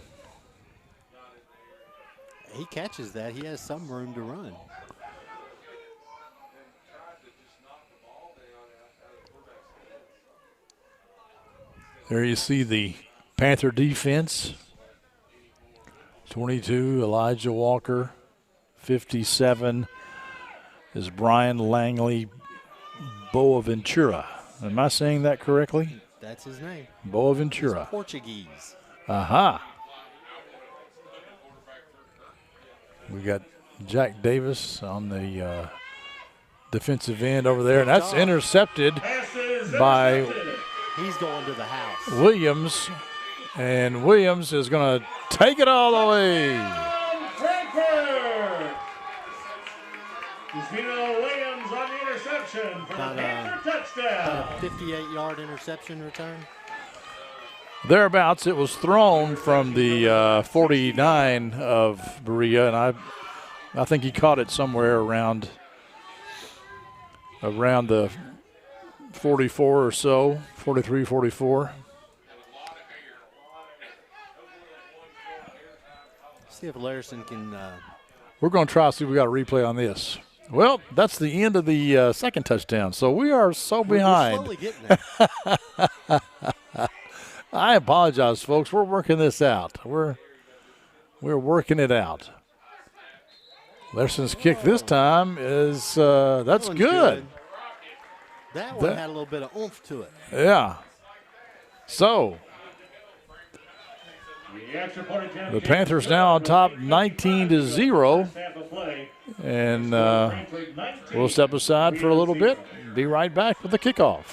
Speaker 2: he catches that. He has some room to run.
Speaker 1: there you see the Panther defense. 22, Elijah Walker. 57 is Brian Langley Boaventura. Am I saying that correctly?
Speaker 2: That's his name.
Speaker 1: Boaventura.
Speaker 2: He's Portuguese.
Speaker 1: Aha. We got Jack Davis on the defensive end over there, and that's intercepted by
Speaker 2: He's going to the house.
Speaker 1: Williams, and Williams is going to take it all the way.
Speaker 4: Frankfort! Zeno Williams on the interception for the Panther touchdown.
Speaker 2: A 58-yard interception return.
Speaker 1: Thereabouts, it was thrown from the 49 of Berea, and I think he caught it somewhere around the 44 or so, 43, 44.
Speaker 2: See if Larson can.
Speaker 1: We're going to try to see if we got a replay on this. Well, that's the end of the second touchdown, so we are so behind.
Speaker 2: We're slowly getting there.
Speaker 1: I apologize, folks. We're working this out. We're working it out. Larson's kick this time is that's good.
Speaker 2: That one had a little bit of oomph to it.
Speaker 1: Yeah. So the Panthers now on top, 19-0, and we'll step aside for a little bit. Be right back with the kickoff.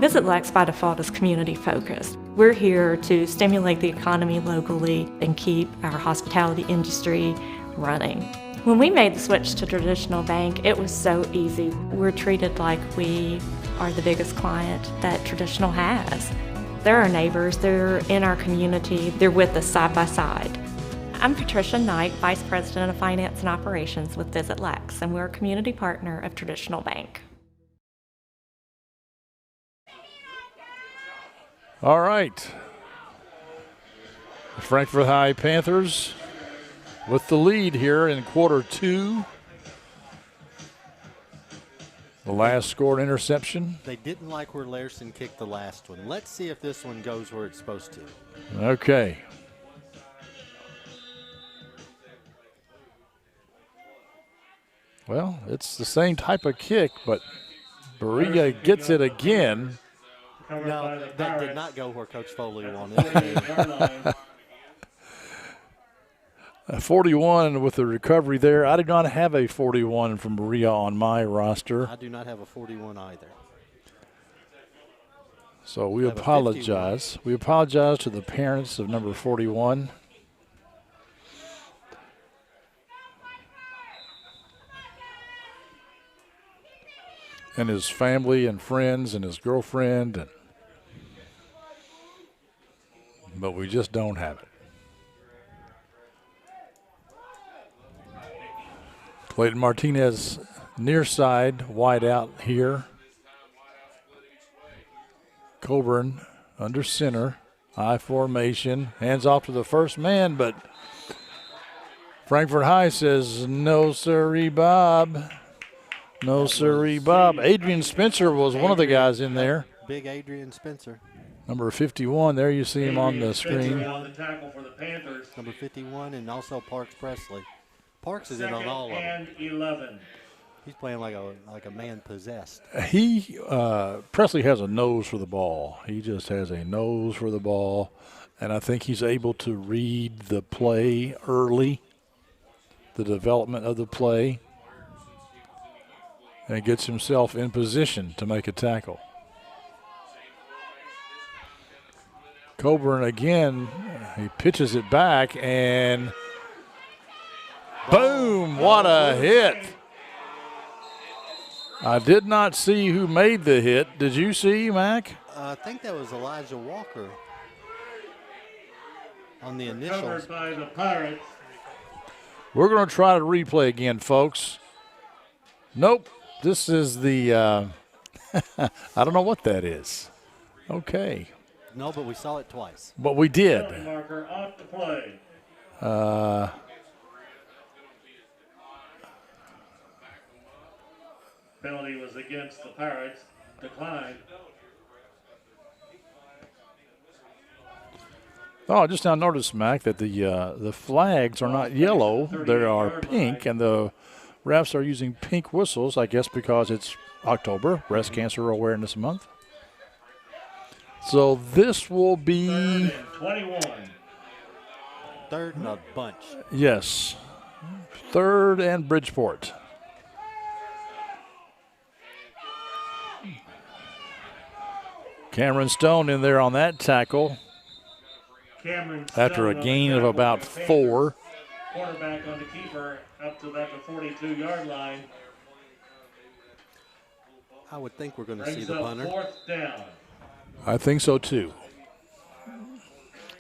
Speaker 8: Visit Lex by default is community focused. We're here to stimulate the economy locally and keep our hospitality industry running. When we made the switch to traditional bank, it was so easy. We're treated like we are the biggest client that traditional has. They're our neighbors, they're in our community, they're with us side by side. I'm Patricia Knight, Vice President of Finance and Operations with Visit Lex, and we're a community partner of Traditional Bank.
Speaker 1: All right. The Frankfort High Panthers with the lead here in quarter two. The last scored interception.
Speaker 2: They didn't like where Larson kicked the last one. Let's see if this one goes where it's supposed to.
Speaker 1: Okay. Well, it's the same type of kick, but Berea gets it again.
Speaker 2: No, that did not go where Coach Foley wanted it.
Speaker 1: 41 with the recovery there. I did not have a 41 from Berea on my roster.
Speaker 2: I do not have a 41 either.
Speaker 1: So we apologize. We apologize to the parents of number 41. And his family and friends and his girlfriend. But we just don't have it. Clayton Martinez near side, wide out here. Coburn under center, I formation, hands off to the first man, but Frankfort High says, no sirree, Bob. No sirree, Bob. Adrian Spencer was one of the guys in there.
Speaker 2: Big Adrian Spencer.
Speaker 1: Number 51, there you see him on the screen.
Speaker 4: On the tackle for the Panthers.
Speaker 2: Number 51, and also Parks Presley. Parks is in on all of them.
Speaker 4: And 11.
Speaker 2: He's playing like a man possessed.
Speaker 1: Presley has a nose for the ball. He just has a nose for the ball, and I think he's able to read the play early, the development of the play, and gets himself in position to make a tackle. Coburn again, he pitches it back, and boom, what a hit. I did not see who made the hit. Did you see, Mac?
Speaker 2: I think that was Elijah Walker on the initials.
Speaker 4: Covered by the Pirates.
Speaker 1: We're going to try to replay again, folks. Nope, this is the, I don't know what that is. Okay.
Speaker 2: No, but we saw it twice.
Speaker 1: But we did.
Speaker 4: Marker off the play. Penalty was against the Pirates. Declined.
Speaker 1: Oh, I just now noticed, Mac, that the flags are not yellow. They are pink, and the refs are using pink whistles, I guess because it's October, Breast Cancer Awareness Month. So this will be
Speaker 4: 21.
Speaker 2: Third and a bunch.
Speaker 1: Yes. Third and Bridgeport. Cameron Stone in there on that tackle after a gain of about 4.
Speaker 4: Quarterback on the keeper up to about the 42-yard line.
Speaker 2: I would think we're going to see the punter.
Speaker 4: Fourth down.
Speaker 1: I think so too.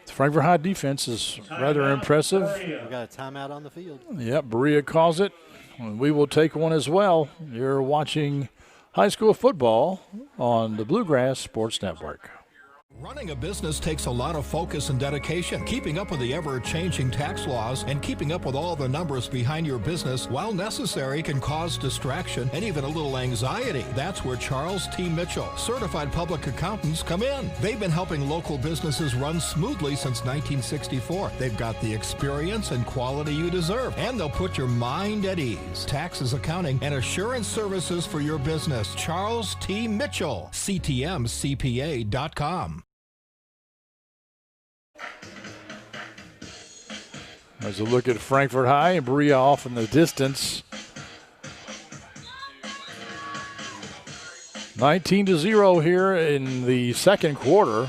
Speaker 1: The Frankfort High defense is rather impressive.
Speaker 2: We got a timeout on the field.
Speaker 1: Yep, Berea calls it. We will take one as well. You're watching high school football on the Bluegrass Sports Network.
Speaker 5: Running a business takes a lot of focus and dedication. Keeping up with the ever-changing tax laws and keeping up with all the numbers behind your business, while necessary, can cause distraction and even a little anxiety. That's where Charles T. Mitchell, certified public accountants, come in. They've been helping local businesses run smoothly since 1964. They've got the experience and quality you deserve, and they'll put your mind at ease. Taxes, accounting, and assurance services for your business. Charles T. Mitchell, CTMCPA.com.
Speaker 1: There's a look at Frankfort High and Berea off in the distance. 19-0 here in the second quarter.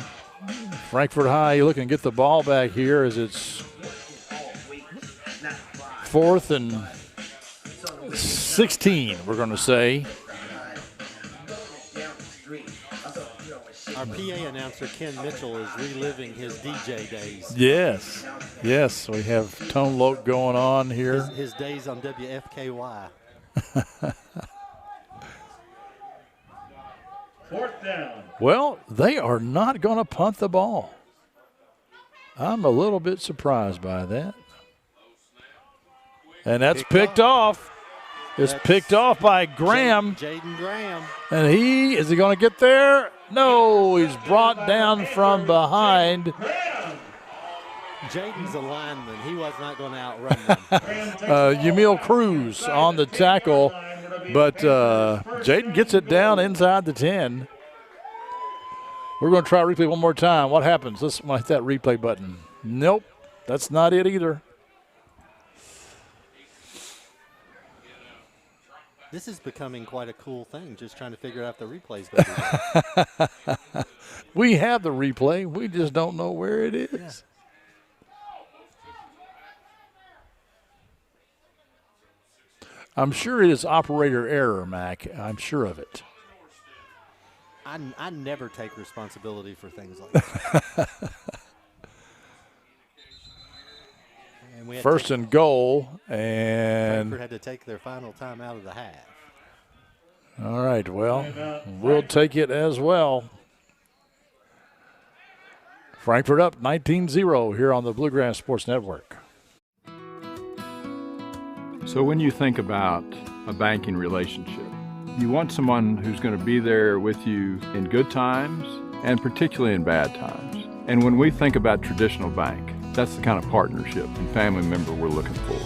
Speaker 1: Frankfort High looking to get the ball back here as it's 4th and 16, we're going to say.
Speaker 2: Our PA announcer, Ken Mitchell, is reliving his DJ days.
Speaker 1: Yes, yes, we have Tone Loke going on here.
Speaker 2: His days on WFKY.
Speaker 4: Fourth down.
Speaker 1: Well, they are not going to punt the ball. I'm a little bit surprised by that. And that's picked off. It's picked off by Graham.
Speaker 2: Jaden Graham.
Speaker 1: And is he going to get there? No, he's brought down from behind.
Speaker 2: Jaden's a lineman. He was not going to outrun them.
Speaker 1: Yamil Cruz on the tackle, but Jaden gets it down inside the 10. We're going to try replay one more time. What happens? Let's hit that replay button. Nope, that's not it either.
Speaker 2: This is becoming quite a cool thing, just trying to figure out if the replay's going to be there.
Speaker 1: We have the replay. We just don't know where it is.
Speaker 2: Yeah.
Speaker 1: I'm sure it is operator error, Mac. I'm sure of it.
Speaker 2: I never take responsibility for things like that. And we had
Speaker 1: First and goal, and
Speaker 2: Frankfort had to take their final time out of the half.
Speaker 1: all right, well, we'll take it as well. Frankfort up 19-0 here on the Bluegrass Sports Network.
Speaker 3: So when you think about a banking relationship, you want someone who's going to be there with you in good times and particularly in bad times. And when we think about traditional bank, that's the kind of partnership and family member we're looking for.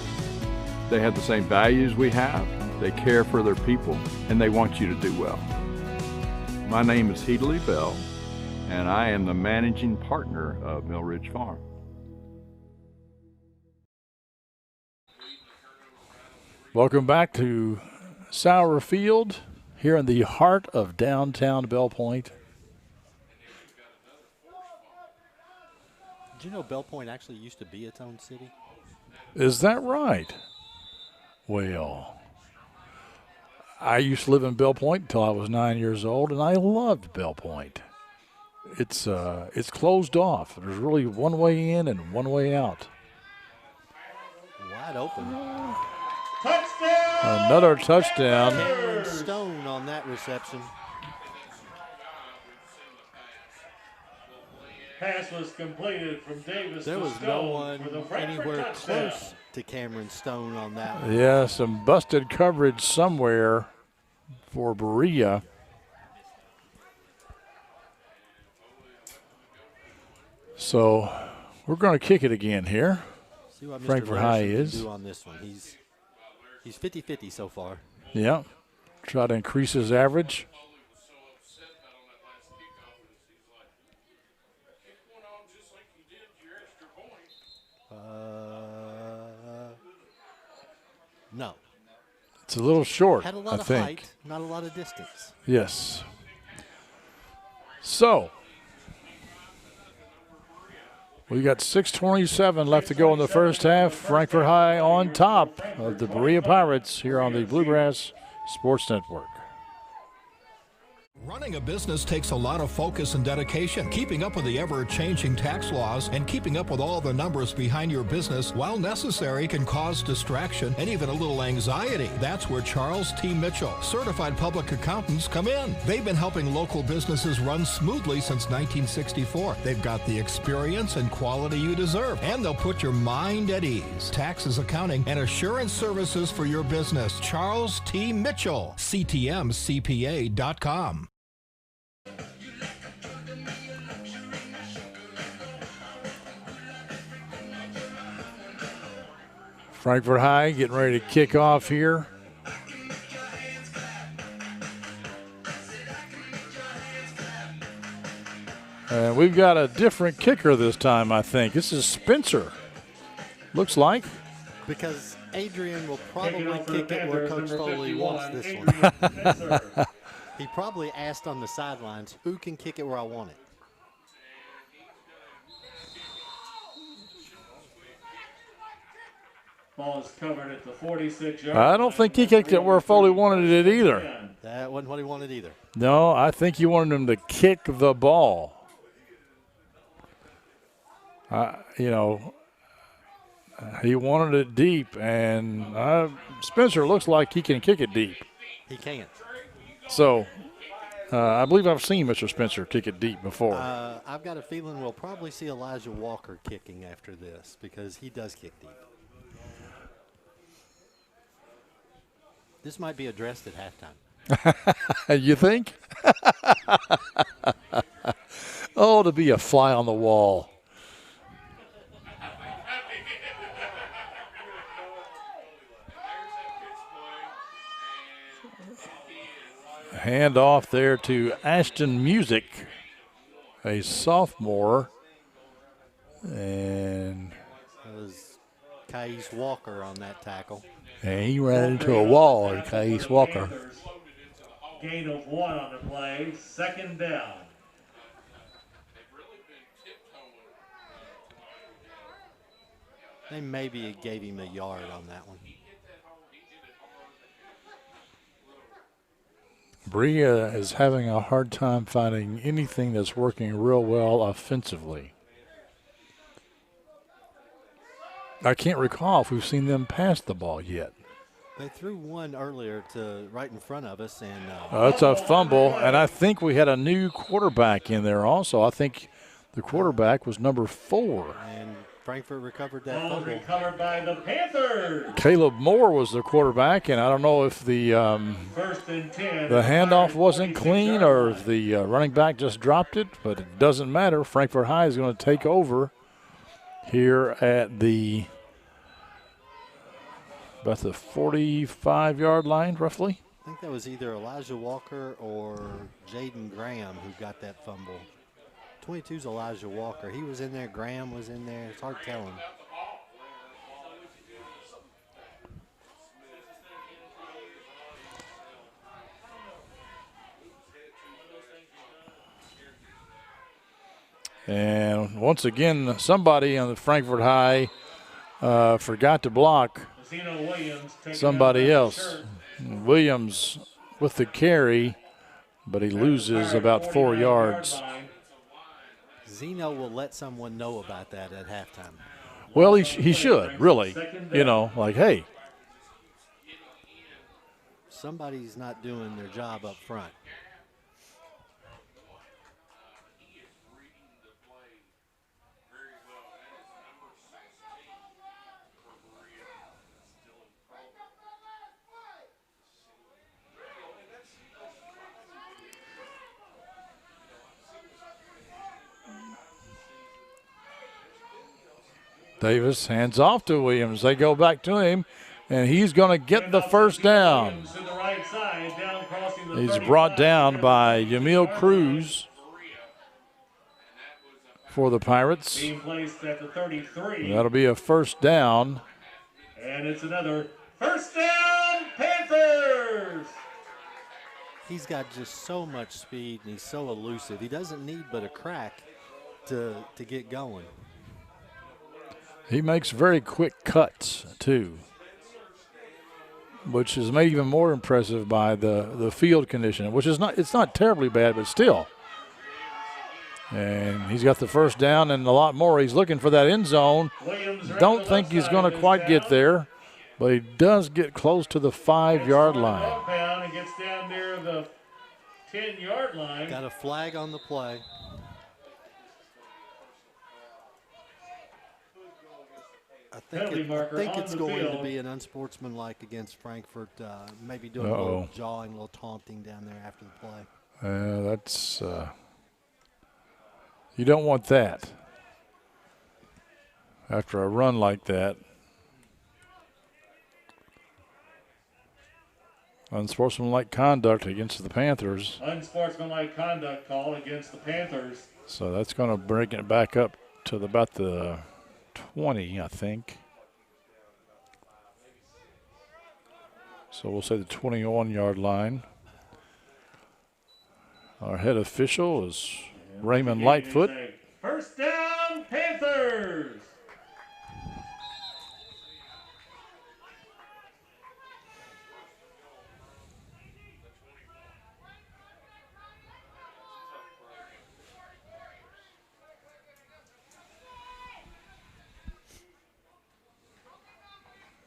Speaker 3: They have the same values we have, they care for their people, and they want you to do well. My name is Heedley Bell, and I am the managing partner of Mill Ridge Farm.
Speaker 1: Welcome back to Sauer Field here in the heart of downtown Belle Point.
Speaker 2: Did you know Belle Point actually used to be its own city?
Speaker 1: Is that right? Well, I used to live in Belle Point until I was 9 years old, and I loved Belle Point. It's closed off. There's really one way in and one way out.
Speaker 2: Wide open.
Speaker 4: Touchdown!
Speaker 1: Another touchdown.
Speaker 2: Cameron Stone on that reception.
Speaker 4: Pass was completed from Davis
Speaker 2: There
Speaker 4: to
Speaker 2: was
Speaker 4: Stone
Speaker 2: no one
Speaker 4: for the Frankfort
Speaker 2: anywhere
Speaker 4: touchdown.
Speaker 2: close to Cameron Stone on that one.
Speaker 1: Yeah, some busted coverage somewhere for Berea. So we're going to kick it again here.
Speaker 2: See what Mr.
Speaker 1: Frankfort High
Speaker 2: Larson can
Speaker 1: is.
Speaker 2: do on this one. He's 50-50 so far.
Speaker 1: Yeah. Try to increase his average.
Speaker 2: No.
Speaker 1: It's a little short,
Speaker 2: Had a lot
Speaker 1: I
Speaker 2: of
Speaker 1: think.
Speaker 2: height, not a lot of distance.
Speaker 1: Yes. So, we got 6:27 left to go in the first half. Frankfort High on top of the Berea Pirates here on the Bluegrass Sports Network.
Speaker 5: Running a business takes a lot of focus and dedication. Keeping up with the ever-changing tax laws and keeping up with all the numbers behind your business, while necessary, can cause distraction and even a little anxiety. That's where Charles T. Mitchell, certified public accountants, come in. They've been helping local businesses run smoothly since 1964. They've got the experience and quality you deserve, and they'll put your mind at ease. Taxes, accounting, and assurance services for your business. Charles T. Mitchell, CTMCPA.com.
Speaker 1: Frankfort High getting ready to kick off here. And we've got a different kicker this time, I think. This is Spencer. Looks like.
Speaker 2: Because Adrian will probably kick it
Speaker 4: Panthers,
Speaker 2: where Coach
Speaker 4: number
Speaker 2: Foley
Speaker 4: 51,
Speaker 2: wants this
Speaker 4: Adrian
Speaker 2: one.
Speaker 4: Spencer.
Speaker 2: He probably asked on the sidelines, who can kick it where I want it?
Speaker 4: Ball is covered at the 46-yard
Speaker 1: I don't think he kicked it where Foley wanted it either.
Speaker 2: That wasn't what he wanted either.
Speaker 1: No, I think he wanted him to kick the ball. He wanted it deep, and Spencer looks like he can kick it deep.
Speaker 2: He can't.
Speaker 1: So, I believe I've seen Mr. Spencer kick it deep before.
Speaker 2: I've got a feeling we'll probably see Elijah Walker kicking after this because he does kick deep. This might be addressed at halftime.
Speaker 1: You think? Oh, to be a fly on the wall. Hand off there to Ashton Music, a sophomore. And
Speaker 2: That was Case Walker on that tackle.
Speaker 1: and he ran into a wall, Case Walker.
Speaker 4: Gain of 1 on the play, 2nd down.
Speaker 2: They maybe gave him a yard on that one.
Speaker 1: Berea is having a hard time finding anything that's working real well offensively. I can't recall if we've seen them pass the ball yet.
Speaker 2: They threw one earlier to right in front of us, and
Speaker 1: It's a fumble, and I think we had a new quarterback in there also. I think the quarterback was number 4.
Speaker 2: and Frankfort recovered that
Speaker 4: Ball
Speaker 2: fumble.
Speaker 4: recovered by the Panthers.
Speaker 1: Caleb Moore was the quarterback, and I don't know if the
Speaker 4: 1st and 10.
Speaker 1: the handoff wasn't clean or if the running back just dropped it, but it doesn't matter. Frankfort High is going to take over here at about the 45-yard line, roughly.
Speaker 2: I think that was either Elijah Walker or Jaden Graham who got that fumble. 22's Elijah Walker. He was in there. Graham was in there. It's hard telling.
Speaker 1: And once again, somebody on the Frankfort High forgot to block somebody else. Williams with the carry, but he loses about 4 yards.
Speaker 2: Zeno will let someone know about that at halftime.
Speaker 1: Well, he should, really. You know, like, hey.
Speaker 2: Somebody's not doing their job up front.
Speaker 1: Davis hands off to Williams. They go back to him, and he's going to get the first down. He's brought down by Yamil Cruz for the Pirates.
Speaker 4: Being placed at the 33.
Speaker 1: That'll be a first down.
Speaker 4: And it's another first down, Panthers!
Speaker 2: He's got just so much speed, and he's so elusive. He doesn't need but a crack to get going.
Speaker 1: He makes very quick cuts, too, which is made even more impressive by the field condition, which is not terribly bad, but still. And he's got the first down and a lot more. He's looking for that end zone. Don't think he's going to quite get there, but he does get close to the 5-yard line.
Speaker 4: And gets down near the 10-yard line.
Speaker 2: Got a flag on the play. I think it's going to be an unsportsmanlike against Frankfort, maybe doing a little jawing, a little taunting down there after the play.
Speaker 1: That's you don't want that after a run like that. Unsportsmanlike conduct against the Panthers.
Speaker 4: Unsportsmanlike conduct call against the Panthers.
Speaker 1: So that's going to bring it back up to about the 20, I think. So we'll say the 21-yard line. Our head official is Raymond Lightfoot.
Speaker 4: First down, Panthers!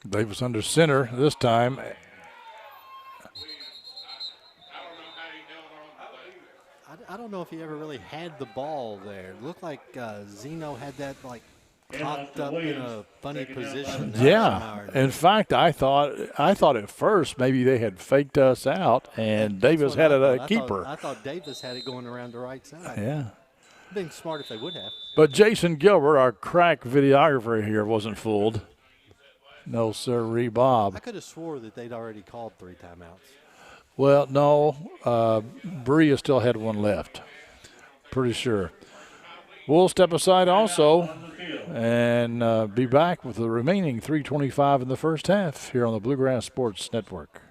Speaker 1: Davis under center this time.
Speaker 2: I don't know if he ever really had the ball there. It looked like Zeno had that like cocked up in a funny position.
Speaker 1: Yeah. In fact, I thought at first maybe they had faked us out and Davis had a keeper.
Speaker 2: I thought Davis had it going around the right side.
Speaker 1: Yeah.
Speaker 2: Been smart if they would have.
Speaker 1: But Jason Gilbert, our crack videographer here, wasn't fooled. No, sirree, Bob.
Speaker 2: I could have swore that they'd already called 3 timeouts.
Speaker 1: Well, no. Berea still had one left. Pretty sure. We'll step aside also and be back with the remaining 3:25 in the first half here on the Bluegrass Sports Network.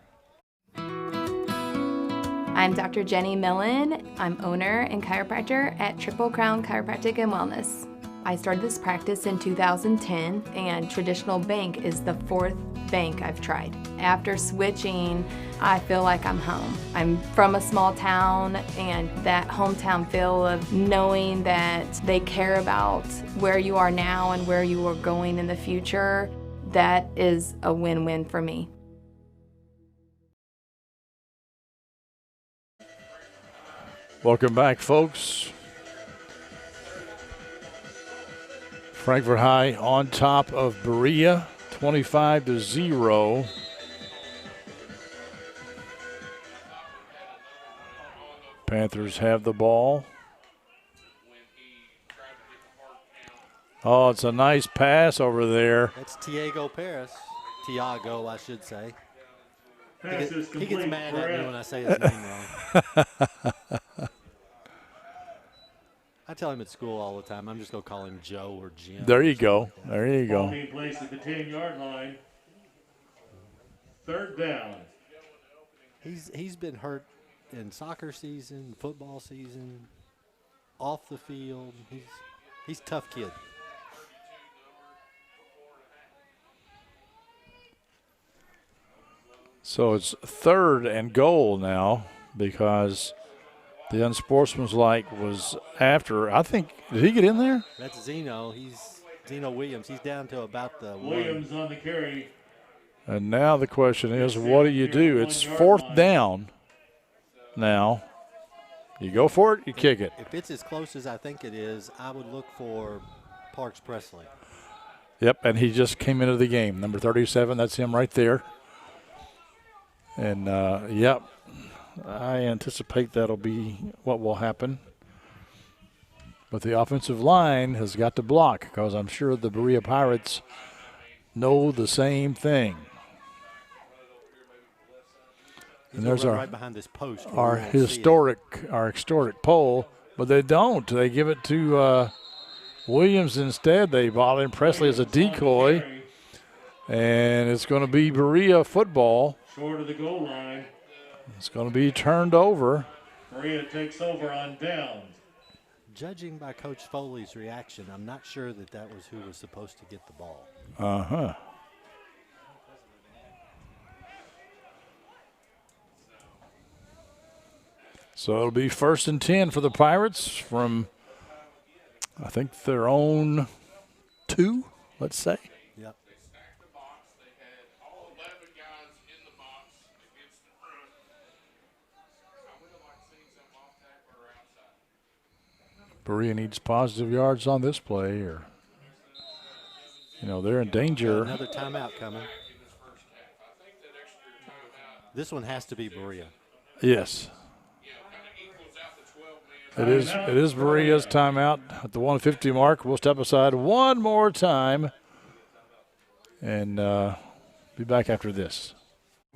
Speaker 7: I'm Dr. Jenny Millen. I'm owner and chiropractor at Triple Crown Chiropractic and Wellness. I started this practice in 2010, and traditional bank is the fourth bank I've tried. After switching, I feel like I'm home. I'm from a small town, and that hometown feel of knowing that they care about where you are now and where you are going in the future, that is a win-win for me.
Speaker 1: Welcome back, folks. Frankfort High on top of Berea, 25-0. Panthers have the ball. Oh, it's a nice pass over there.
Speaker 2: That's Tiago, I should say.
Speaker 4: Pass is
Speaker 2: He gets
Speaker 4: complete.
Speaker 2: mad at me when I say his name wrong. I tell him at school all the time, I'm just going to call him Joe or Jim.
Speaker 1: There you go. There you
Speaker 4: Ball
Speaker 1: go.
Speaker 4: being placed at the 10-yard line. Third down.
Speaker 2: He's been hurt in soccer season, football season, off the field. He's a tough kid.
Speaker 1: So it's 3rd and goal now because the unsportsmanlike was after. I think, did he get in there?
Speaker 2: That's Zeno. Zeno Williams. He's down to about the
Speaker 4: Williams on the carry.
Speaker 1: And now the question is, what do you do? It's 4th down now. You go for it, you kick it.
Speaker 2: If it's as close as I think it is, I would look for Parks Presley.
Speaker 1: Yep, and he just came into the game. Number 37, that's him right there. And, yep, I anticipate that'll be what will happen. But the offensive line has got to block because I'm sure the Berea Pirates know the same thing.
Speaker 2: And there's right behind this post.
Speaker 1: Our historic pole, but they don't. They give it to Williams instead. They bought in Presley as a decoy, and it's going to be Berea football.
Speaker 4: Short of the goal line.
Speaker 1: It's going to be turned over.
Speaker 4: Berea takes over on downs.
Speaker 2: Judging by Coach Foley's reaction, I'm not sure that was who was supposed to get the ball.
Speaker 1: Uh-huh. So it'll be 1st and 10 for the Pirates from, I think, their own 2, let's say.
Speaker 2: Yep.
Speaker 1: Berea needs positive yards on this play, or, they're in danger.
Speaker 2: Another timeout coming. This one has to be Berea.
Speaker 1: Yes. It is Berea's timeout at the 150 mark. We'll step aside one more time and be back after this.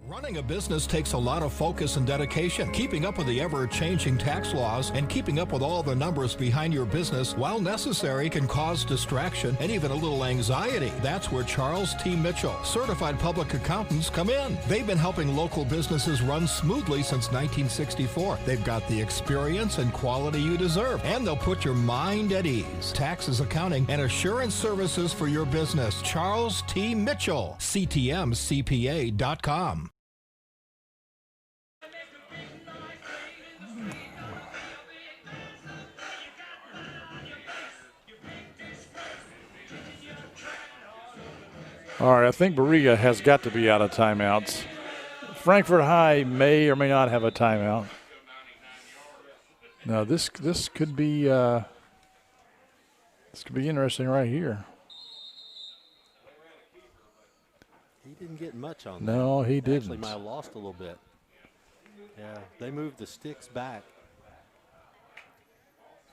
Speaker 5: Running a business takes a lot of focus and dedication. Keeping up with the ever-changing tax laws and keeping up with all the numbers behind your business, while necessary, can cause distraction and even a little anxiety. That's where Charles T. Mitchell, certified public accountants, come in. They've been helping local businesses run smoothly since 1964. They've got the experience and quality you deserve, and they'll put your mind at ease. Taxes, accounting, and assurance services for your business. Charles T. Mitchell, CTMCPA.com.
Speaker 1: All right, I think Berea has got to be out of timeouts. Frankfort High may or may not have a timeout. Now this could be interesting right here.
Speaker 2: He didn't get much on that.
Speaker 1: No, he didn't.
Speaker 2: Actually might have lost a little bit. Yeah, they moved the sticks back.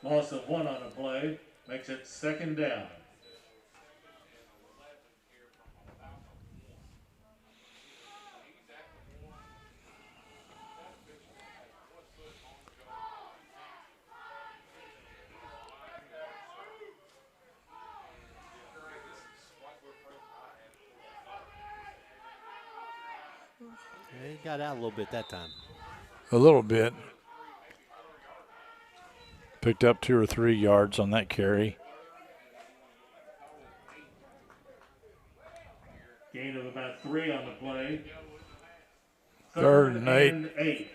Speaker 4: Loss of 1 on the play makes it 2nd down.
Speaker 2: Yeah, he got out a little bit that time.
Speaker 1: A little bit. Picked up 2 or 3 yards on that carry.
Speaker 4: Gain of about 3 on the play.
Speaker 1: Third and 8.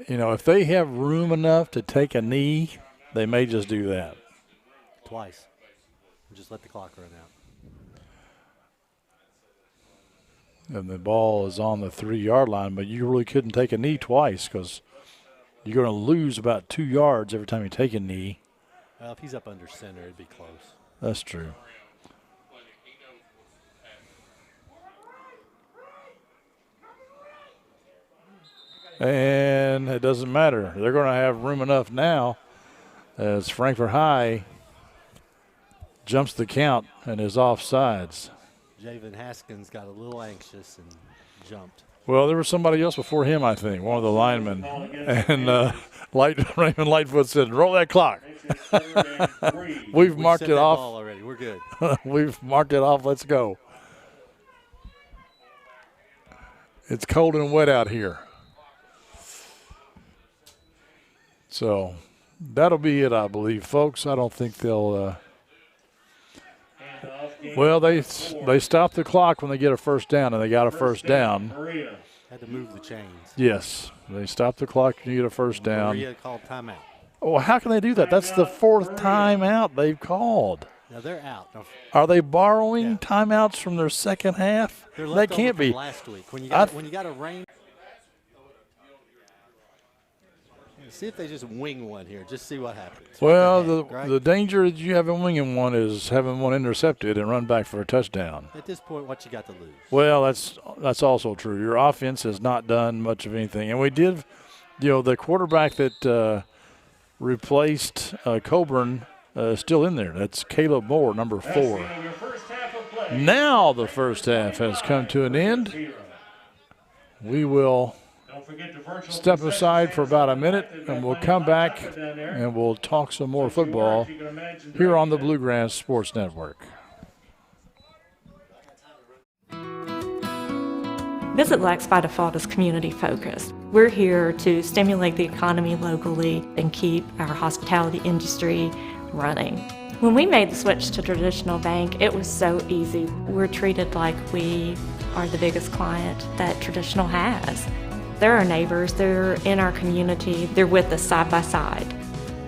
Speaker 1: You know, if they have room enough to take a knee, they may just do that.
Speaker 2: Twice. Just let the clock run out.
Speaker 1: And the ball is on the 3-yard line, but you really couldn't take a knee twice because you're going to lose about 2 yards every time you take a knee.
Speaker 2: Well, if he's up under center, it'd be close.
Speaker 1: That's true. And it doesn't matter. They're going to have room enough now as Frankfort High jumps the count and is offsides.
Speaker 2: Javen Haskins got a little anxious and jumped.
Speaker 1: Well, there was somebody else before him, I think, one of the linemen. And Raymond Lightfoot said, roll that clock. We've marked it off.
Speaker 2: Already. We're good.
Speaker 1: We've marked it off. Let's go. It's cold and wet out here. So that'll be it, I believe, folks. I don't think they'll well, they stop the clock when they get a first down, and they got a first down.
Speaker 2: Had to move the chains.
Speaker 1: Yes, they stop the clock when you get a first down.
Speaker 2: Berea called timeout.
Speaker 1: Oh, how can they do that? That's the 4th timeout they've called.
Speaker 2: Now they're out.
Speaker 1: Are they borrowing timeouts from their second half? That can't be.
Speaker 2: Last week, when you got a rain. See if they just wing one here. Just see what happens.
Speaker 1: Well, the danger that you have in winging one is having one intercepted and run back for a touchdown.
Speaker 2: At this point, what you got to lose?
Speaker 1: Well, that's also true. Your offense has not done much of anything. And we did, the quarterback that replaced Coburn is still in there. That's Caleb Moore, number 4. Now the first half has come to an end. We will step aside for about a minute, and we'll come back and we'll talk some more football here on the Bluegrass Sports Network.
Speaker 8: Visit Lax by Default is community focused. We're here to stimulate the economy locally and keep our hospitality industry running. When we made the switch to traditional bank, it was so easy. We're treated like we are the biggest client that traditional has. They're our neighbors, they're in our community, they're with us side by side.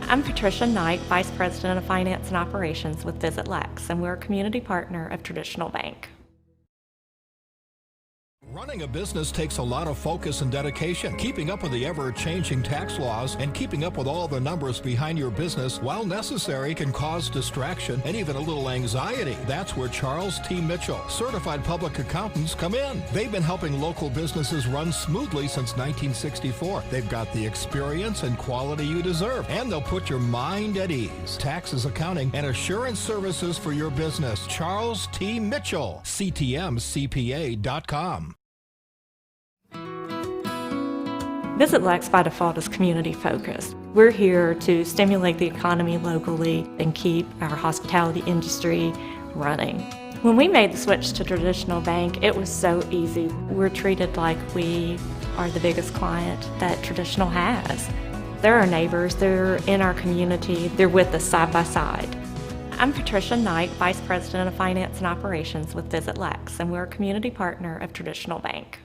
Speaker 8: I'm Patricia Knight, Vice President of Finance and Operations with Visit Lex, and we're a community partner of Traditional Bank.
Speaker 5: Running a business takes a lot of focus and dedication. Keeping up with the ever-changing tax laws and keeping up with all the numbers behind your business, while necessary, can cause distraction and even a little anxiety. That's where Charles T. Mitchell, certified public accountants, come in. They've been helping local businesses run smoothly since 1964. They've got the experience and quality you deserve, and they'll put your mind at ease. Taxes, accounting, and assurance services for your business. Charles T. Mitchell, CTMCPA.com.
Speaker 8: Visit Lax by Default is community focused. We're here to stimulate the economy locally and keep our hospitality industry running. When we made the switch to traditional bank, it was so easy. We're treated like we are the biggest client that traditional has. They're our neighbors, they're in our community, they're with us side by side. I'm Patricia Knight, Vice President of Finance and Operations with Visit Lex, and we're a community partner of Traditional Bank.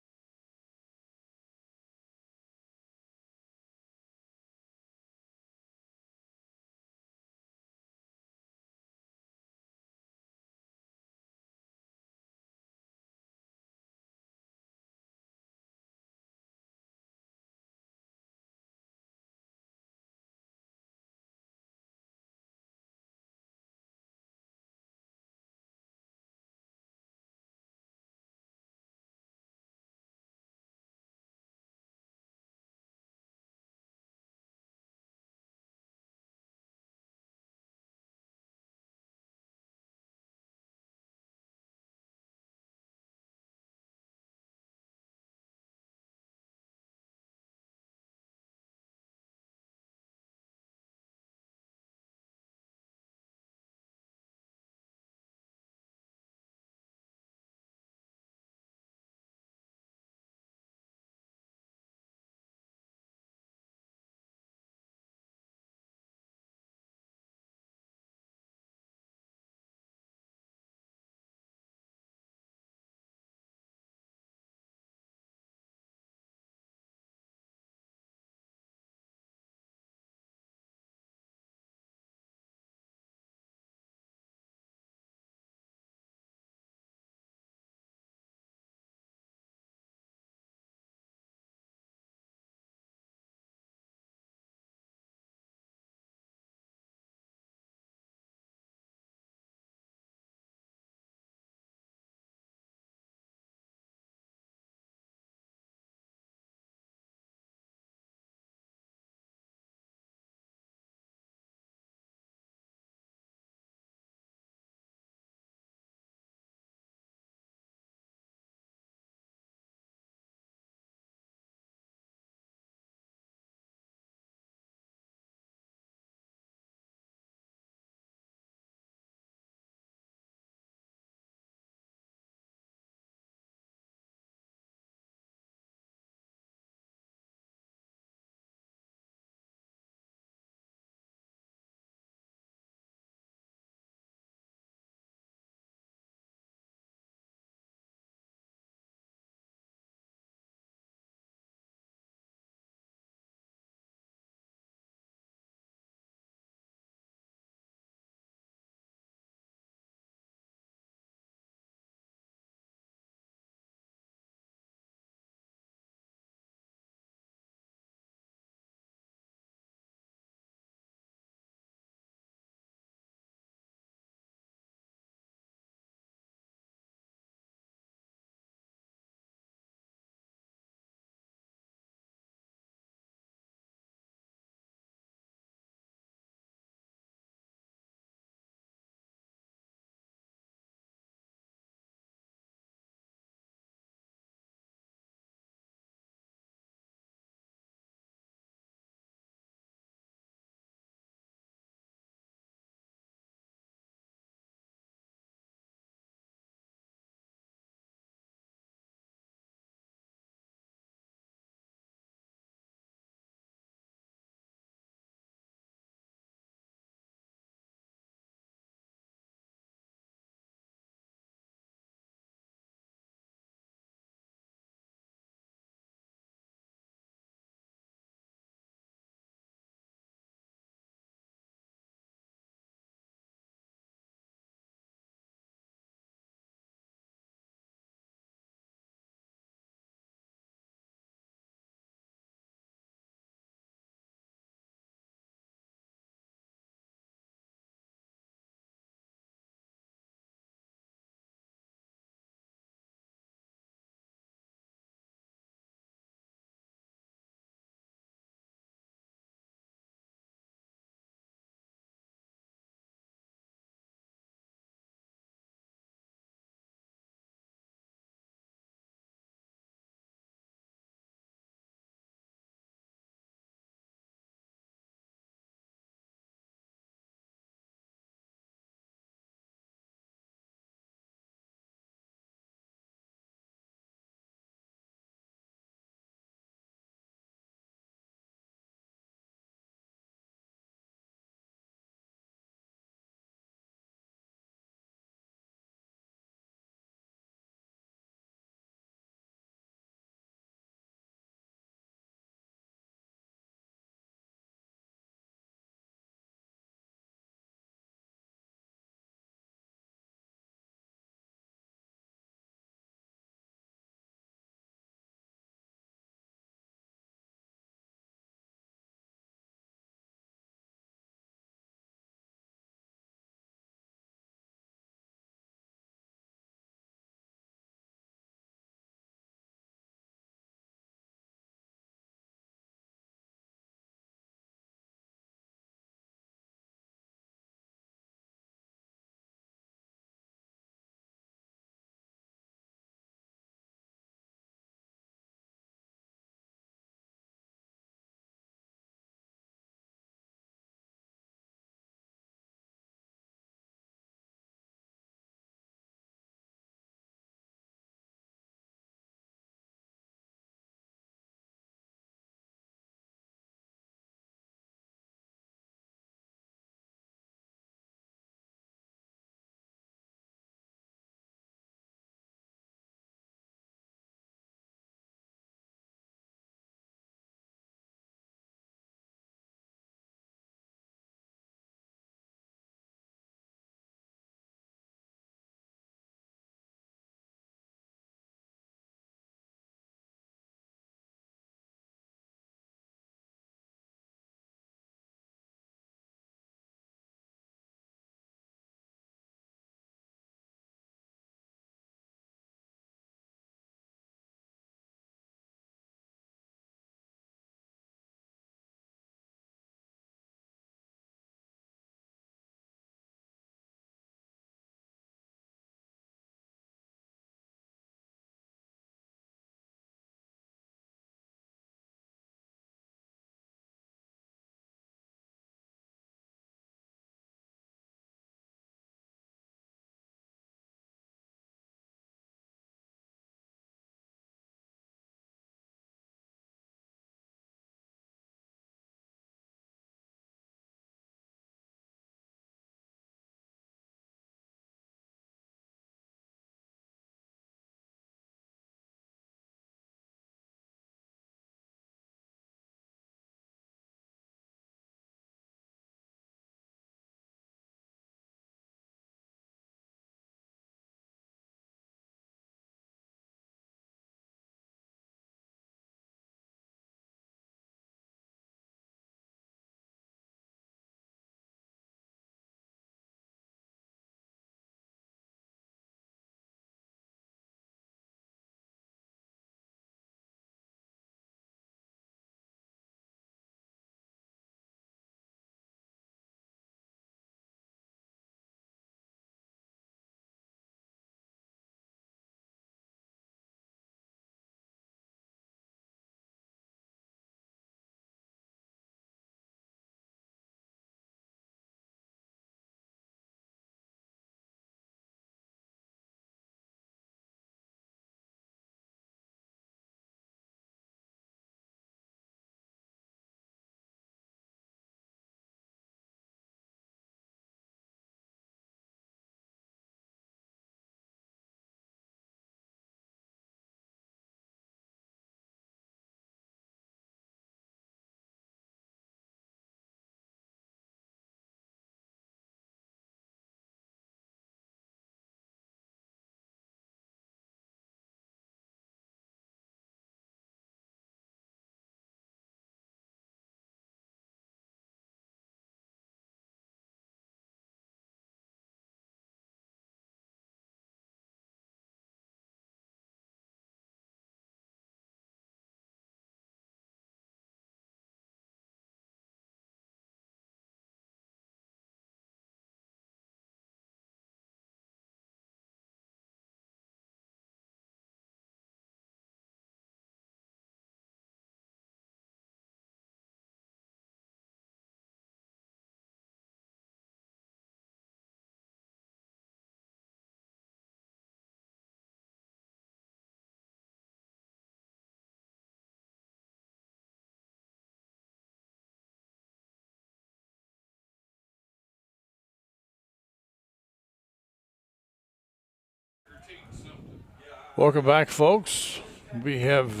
Speaker 1: Welcome back, folks. We have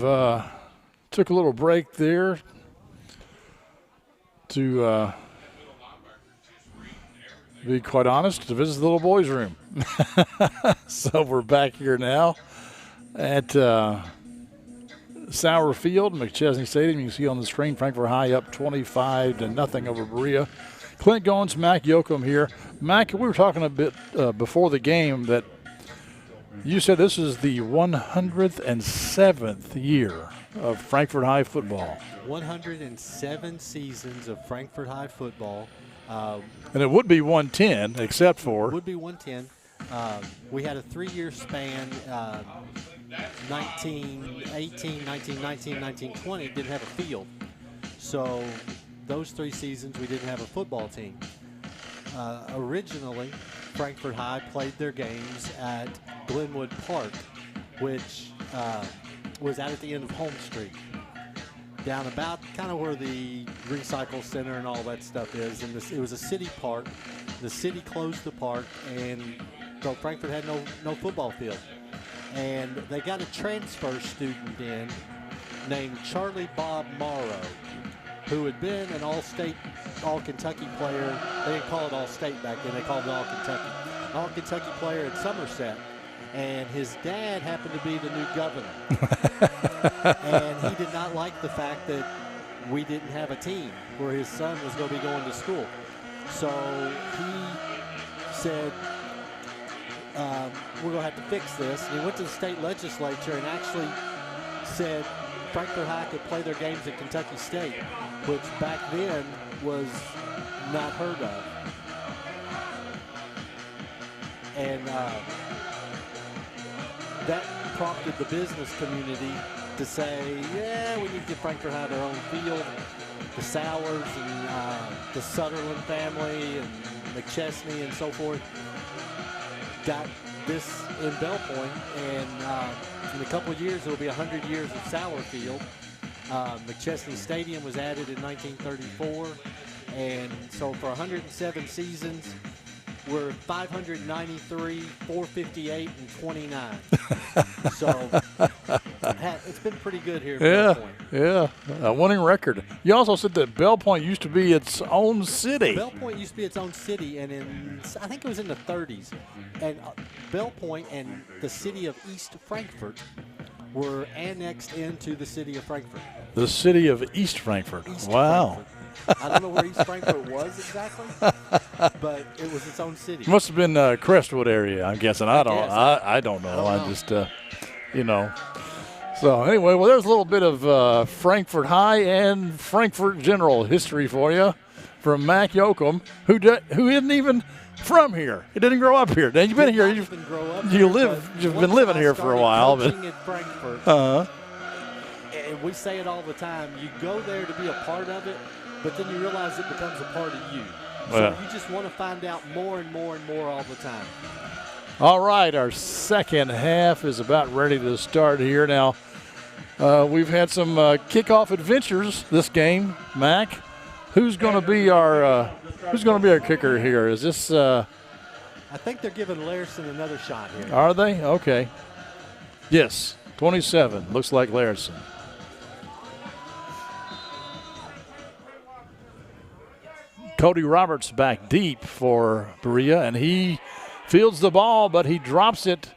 Speaker 1: took a little break there to be quite honest, to visit the little boys' room. So we're back here now at Sauer Field, McChesney Stadium. You can see on the screen, Frankfort High up 25-0 over Berea. Clint Goins, Mac Yoakum here. Mac, we were talking a bit before the game that you said this is the 107th year of Frankfort High football.
Speaker 2: 107 seasons of Frankfort High football.
Speaker 1: And it would be 110, except for.
Speaker 2: Would be 110. We had a 3-year span. 1918, 1919, 1920 didn't have a field. So those 3 seasons we didn't have a football team. Originally, Frankfort High played their games at Glenwood Park, which was out at the end of Home Street, down about kind of where the recycle center and all that stuff is. And it was a city park. The city closed the park, and so Frankfort had no football field. And they got a transfer student in named Charlie Bob Morrow, who had been an all-state, all-Kentucky player. They didn't call it all-state back then. They called it all-Kentucky. All-Kentucky player at Somerset. And his dad happened to be the new governor. And he did not like the fact that we didn't have a team where his son was going to be going to school. So he said, we're going to have to fix this. And he went to the state legislature and actually said Frankfort High could play their games at Kentucky State, which back then was not heard of. And that prompted the business community to say, yeah, we need to give Frankfort High their own field. The Sowers and the Sutherland family and McChesney and so forth got this in Bell Point, and in a couple of years, it'll be 100 years of Sauer Field. McChesney Stadium was added in 1934, and so for 107 seasons, we're 593, 458, and 29. So it's been pretty good here at Bell Point.
Speaker 1: Yeah, a winning record. You also said that Bell Point used to be its own city.
Speaker 2: Bell Point used to be its own city, and I think it was in the 30s. And Bell Point and the city of East Frankfort were annexed into the city of Frankfort.
Speaker 1: The city of East Frankfort. Wow.
Speaker 2: Frankfort. I don't know where East Frankfort was exactly, but it was its own city.
Speaker 1: Must have been Crestwood area, I'm guessing. I don't know. I just, you know. So anyway, well, there's a little bit of Frankfort High and Frankfort General history for you from Mac Yoakum, who isn't even from here. He didn't grow up here. Now, you've been here. You've been living here for a while.
Speaker 2: But in Frankfort, and we say it all the time, you go there to be a part of it, but then you realize it becomes a part of you. So you just want to find out more and more and more all the time.
Speaker 1: All right, our second half is about ready to start here. Now, we've had some kickoff adventures this game. Mac, who's going to be our kicker here? Is this?
Speaker 2: I think they're giving Larson another shot here.
Speaker 1: Are they? Okay. Yes, 27. Looks like Larson. Cody Roberts back deep for Berea, and he fields the ball, but he drops it,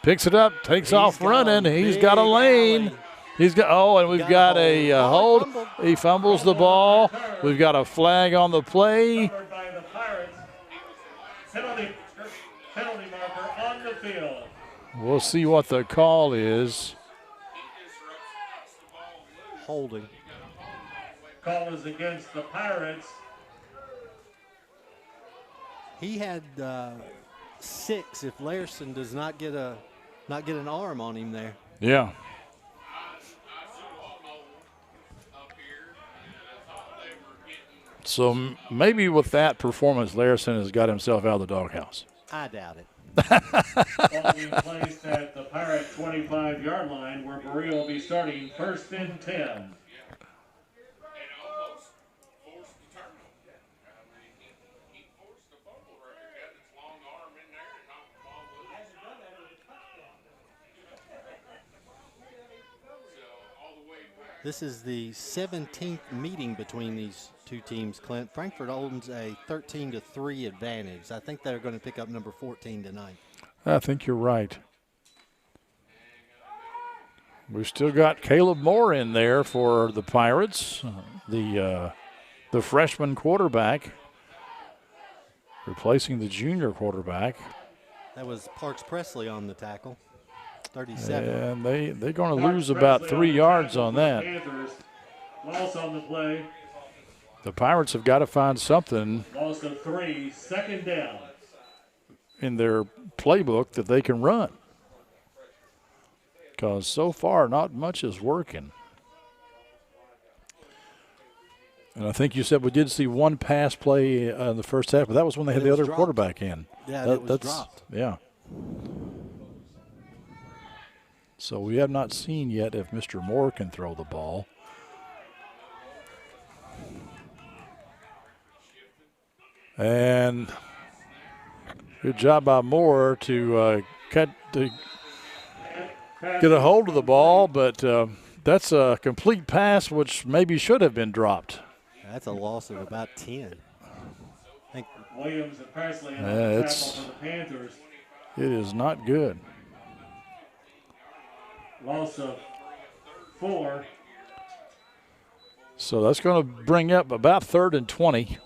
Speaker 1: picks it up, takes off running. He's got a lane.
Speaker 2: Alley.
Speaker 1: He's got and we've got a hold. He fumbles the ball. We've got a flag on the play.
Speaker 4: By the Pirates. Penalty marker on the field.
Speaker 1: We'll see what the call is.
Speaker 2: Holding.
Speaker 4: Call is against the Pirates.
Speaker 2: He had 6 if Larson does not get an arm on him there.
Speaker 1: Yeah. So maybe with that performance, Larson has got himself out of the doghouse.
Speaker 2: I doubt it.
Speaker 4: Ball being placed at the Pirate 25-yard line, where Berea will be starting 1st and 10.
Speaker 2: This is the 17th meeting between these two teams, Clint. Frankfort owns a 13-3 advantage. I think they're going to pick up number 14 tonight.
Speaker 1: I think you're right. We've still got Caleb Moore in there for the Pirates, the freshman quarterback, replacing the junior quarterback.
Speaker 2: That was Parks Presley on the tackle, 37.
Speaker 1: And they're going to lose about 3 yards on that.
Speaker 4: Loss on the play.
Speaker 1: The Pirates have got to find something
Speaker 4: Loss of 3, second down.
Speaker 1: in their playbook that they can run. Because so far, not much is working. And I think you said we did see one pass play in the first half, but that was when they had the other quarterback in.
Speaker 2: Yeah, it was dropped.
Speaker 1: Yeah. So we have not seen yet if Mr. Moore can throw the ball. And good job by Moore to get a hold of the ball, but that's a complete pass which maybe should have been dropped.
Speaker 2: That's a loss of about 10.
Speaker 4: Williams and Presley on the tackle for the Panthers.
Speaker 1: It is not good.
Speaker 4: Loss of 4.
Speaker 1: So that's going to bring up about 3rd and 20.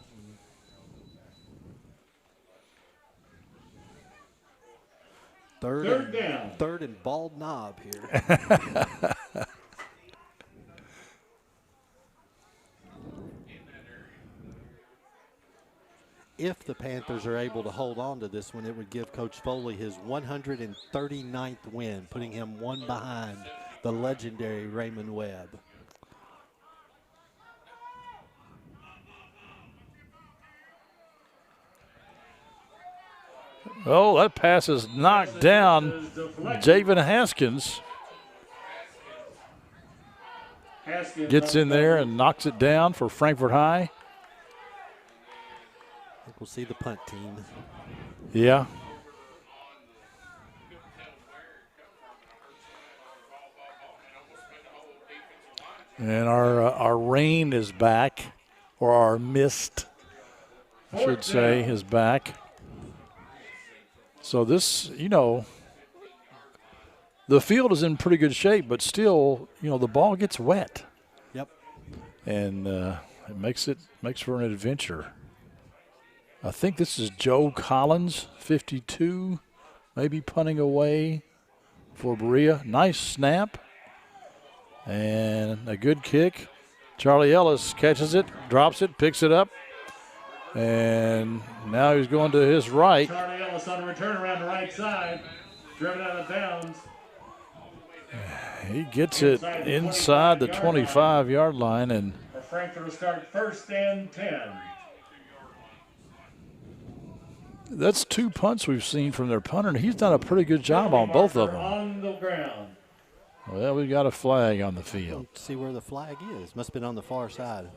Speaker 4: Third down.
Speaker 2: Third and bald knob here. If the Panthers are able to hold on to this one, it would give Coach Foley his 139th win, putting him one behind the legendary Raymond Webb.
Speaker 1: Oh, that pass is knocked down. Javen Haskins gets in there and knocks it down for Frankfort High.
Speaker 2: I think we'll see the punt team.
Speaker 1: Yeah. And our rain is back, or our mist, I should say, is back. So this, the field is in pretty good shape, but still, the ball gets wet.
Speaker 2: Yep.
Speaker 1: And it makes for an adventure. I think this is Joe Collins, 52, maybe punting away for Berea. Nice snap and a good kick. Charlie Ellis catches it, drops it, picks it up, and now he's going to his right.
Speaker 4: Charlie Ellis on a return around the right side, driven out of bounds.
Speaker 1: He gets it inside the 25-yard line, and
Speaker 4: Frankfort will start 1st and 10.
Speaker 1: That's 2 punts we've seen from their punter, and he's done a pretty good job on both of them.
Speaker 4: On the ground.
Speaker 1: Well, we got a flag on the field.
Speaker 2: Let's see where the flag is. Must have been on the far side.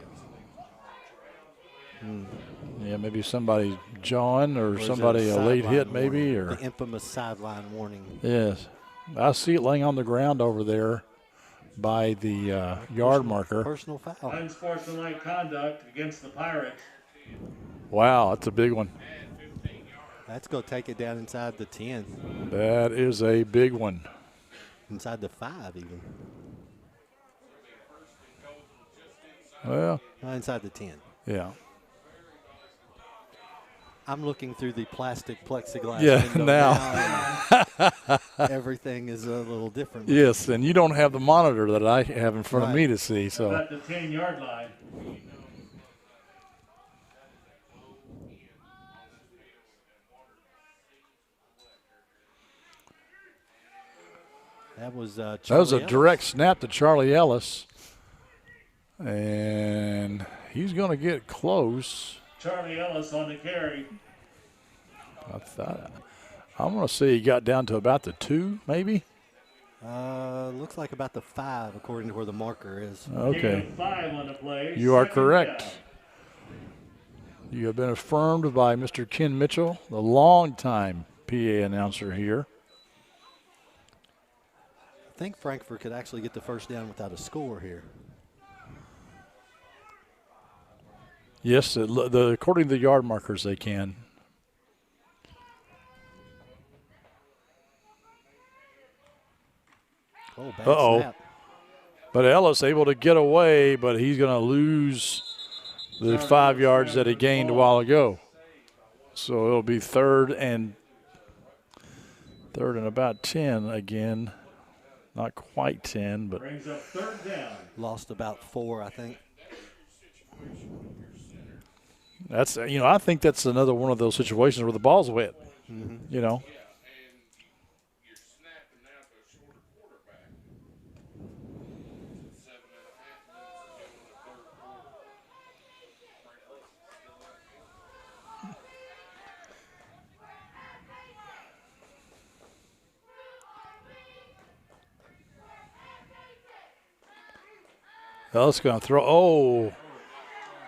Speaker 1: Yeah, maybe somebody jawing or somebody a late hit maybe. Or
Speaker 2: the infamous sideline warning.
Speaker 1: Yes. I see it laying on the ground over there by the yard marker.
Speaker 2: Personal foul.
Speaker 4: Unsportsmanlike conduct against the Pirates.
Speaker 1: Wow, that's a big one.
Speaker 2: That's going to take it down inside the 10.
Speaker 1: That is a big one.
Speaker 2: Inside the 5 even.
Speaker 1: Well.
Speaker 2: Inside the 10.
Speaker 1: Yeah.
Speaker 2: I'm looking through the plastic plexiglass
Speaker 1: now.
Speaker 2: window now everything is a little different.
Speaker 1: Yes, and you don't have the monitor that I have in front of me to see. So.
Speaker 4: About the 10-yard line.
Speaker 2: That was
Speaker 1: a direct snap to Charlie Ellis. And he's going to get close.
Speaker 4: Charlie Ellis on the carry.
Speaker 1: I'm going to say he got down to about the 2, maybe.
Speaker 2: Looks like about the 5, according to where the marker is.
Speaker 1: Okay.
Speaker 4: 5 on the play.
Speaker 1: You are correct. You have been affirmed by Mr. Ken Mitchell, the longtime PA announcer here.
Speaker 2: I think Frankfort could actually get the first down without a score here.
Speaker 1: Yes, according to the yard markers, they can.
Speaker 2: Oh, bad snap.
Speaker 1: But Ellis able to get away, but he's going to lose the 5 yards that he gained a while ago. So it'll be third and about 10 again. Not quite 10, but
Speaker 4: Brings up third down.
Speaker 2: Lost about 4, I think.
Speaker 1: that's, I think that's another one of those situations where the ball's wet, Ellis going to throw. Oh,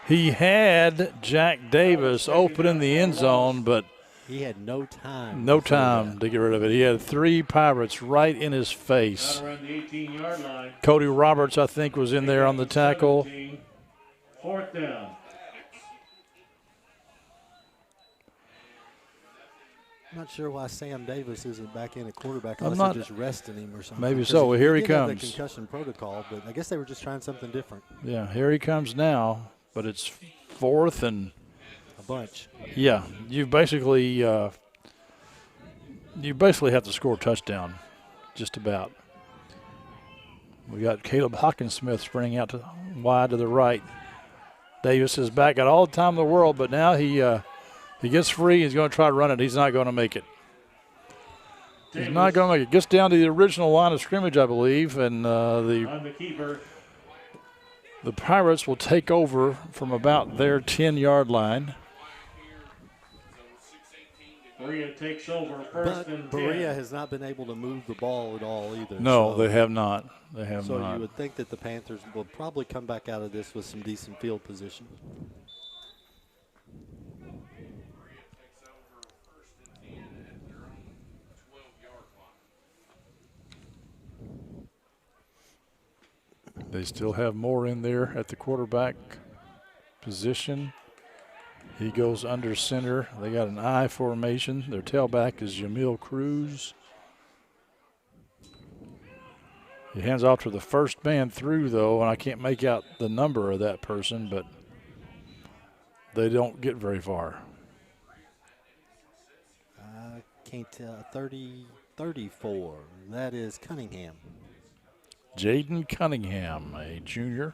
Speaker 1: he had Jack Davis open in the end zone, but
Speaker 2: he had no time.
Speaker 1: To get rid of it. He had 3 Pirates right in his face.
Speaker 4: Around the 18-yard line.
Speaker 1: Cody Roberts, I think, was in there on the tackle.
Speaker 4: 4th down.
Speaker 2: I'm not sure why Sam Davis isn't back in at quarterback
Speaker 1: I'm
Speaker 2: unless
Speaker 1: not-
Speaker 2: they're just resting him or something.
Speaker 1: Maybe
Speaker 2: 'Cause
Speaker 1: so. Well, here he
Speaker 2: did have
Speaker 1: comes.
Speaker 2: the concussion protocol, but I guess they were just trying something different.
Speaker 1: Yeah, here he comes now, but it's 4th and
Speaker 2: A bunch.
Speaker 1: yeah, you basically have to score a touchdown, just about. We got Caleb Hawkinsmith sprinting out to wide to the right. Davis is back, got all the time in the world, but now he gets free. He's going to try to run it. He's not going to make it. He's not going to make it. Gets down to the original line of scrimmage, I believe, and
Speaker 4: On the keeper.
Speaker 1: the Pirates will take over from about their 10-yard line.
Speaker 4: Berea takes over first
Speaker 2: But
Speaker 4: and 10.
Speaker 2: Berea has not been able to move the ball at all either.
Speaker 1: No,
Speaker 2: so,
Speaker 1: they have not. They have
Speaker 2: So
Speaker 1: not.
Speaker 2: you would think that the Panthers will probably come back out of this with some decent field position.
Speaker 1: They still have more in there at the quarterback position. He goes under center. They got an I formation. Their tailback is Jamil Cruz. He hands off to the first man through, though, and I can't make out the number of that person, but they don't get very far.
Speaker 2: I can't tell. 34. That is Cunningham.
Speaker 1: Jaden Cunningham, a junior.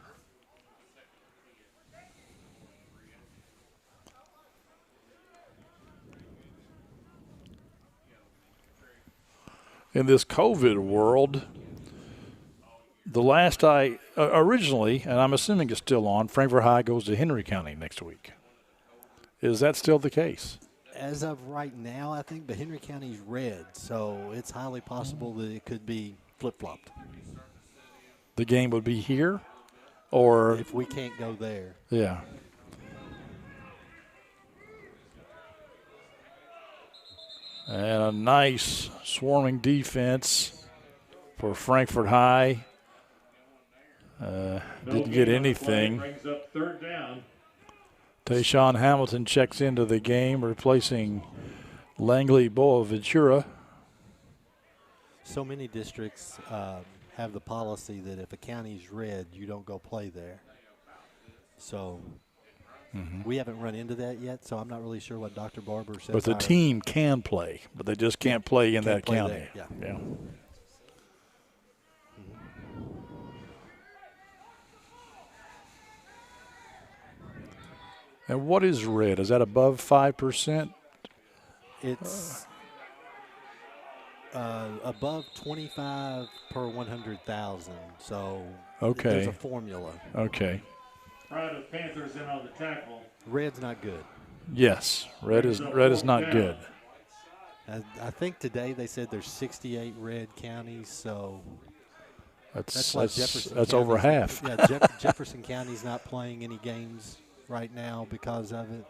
Speaker 1: In this COVID world, the last originally, and I'm assuming it's still on, Frankfort High goes to Henry County next week. Is that still the case?
Speaker 2: As of right now, I think, but Henry County's red, so it's highly possible that it could be flip-flopped.
Speaker 1: The game would be here, or
Speaker 2: if we can't go there.
Speaker 1: Yeah. And a nice swarming defense for Frankfort High. Didn't get anything.
Speaker 4: Brings up third down.
Speaker 1: Tayshawn Hamilton checks into the game, replacing Langley Boaventura.
Speaker 2: So many districts have the policy that if a county's red, you don't go play there. So we haven't run into that yet, so I'm not really sure what Dr. Barber says.
Speaker 1: But the team can play, but they just can't play in that county.
Speaker 2: There,
Speaker 1: yeah. And what is red? Is that above 5%?
Speaker 2: It's above 25 per 100,000. So there's a formula.
Speaker 1: Okay.
Speaker 4: Pride of Panthers in on the tackle.
Speaker 2: Red's not good.
Speaker 1: Yes, red is not good.
Speaker 2: I think today they said there's 68 red counties, so
Speaker 1: that's
Speaker 2: Jefferson
Speaker 1: over half.
Speaker 2: Yeah, Jefferson County's not playing any games right now because of it.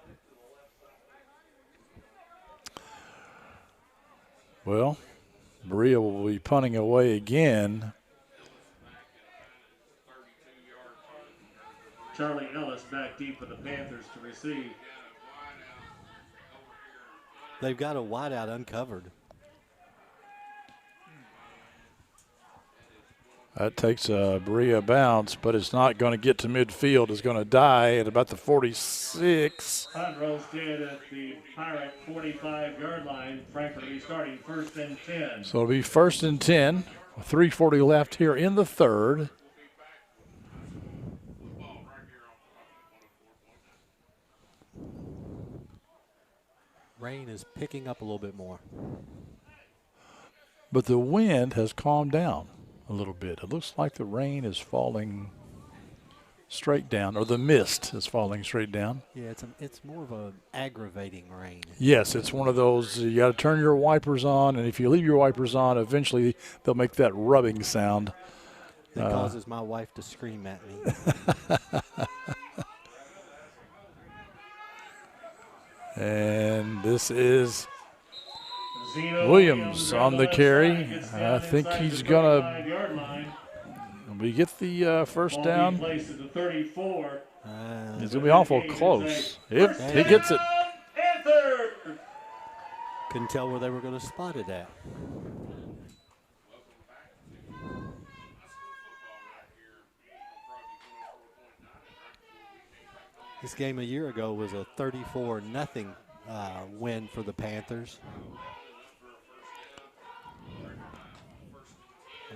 Speaker 1: Well, Berea will be punting away again.
Speaker 4: Charlie Ellis back deep for the Panthers to receive.
Speaker 2: They've got a wideout uncovered.
Speaker 1: That takes a Berea bounce, but it's not going to get to midfield. It's going to die at about the 46.
Speaker 4: Hunt rolls dead at the Pirate 45-yard line. Frankfort will be starting 1st and 10.
Speaker 1: So it'll be 1st and 10. 3:40 left here in the third.
Speaker 2: Rain is picking up a little bit more.
Speaker 1: But the wind has calmed down a little bit. It looks like the rain is falling straight down, or the mist is falling straight down.
Speaker 2: Yeah, it's more of an aggravating rain.
Speaker 1: Yes, it's one of those, you got to turn your wipers on, and if you leave your wipers on, eventually they'll make that rubbing sound.
Speaker 2: It causes my wife to scream at me.
Speaker 1: And this is
Speaker 4: Zeno
Speaker 1: Williams on the
Speaker 4: left
Speaker 1: carry.
Speaker 4: side, gets
Speaker 1: I
Speaker 4: down
Speaker 1: think
Speaker 4: inside
Speaker 1: he's
Speaker 4: the
Speaker 1: going
Speaker 4: 35-yard line.
Speaker 1: to, we get the first
Speaker 4: Ball
Speaker 1: down.
Speaker 4: being placed at the 34.
Speaker 1: It's going to be awful close. If he gets it.
Speaker 4: And third.
Speaker 2: Couldn't tell where they were going to spot it at. This game a year ago was a 34-0 win for the Panthers.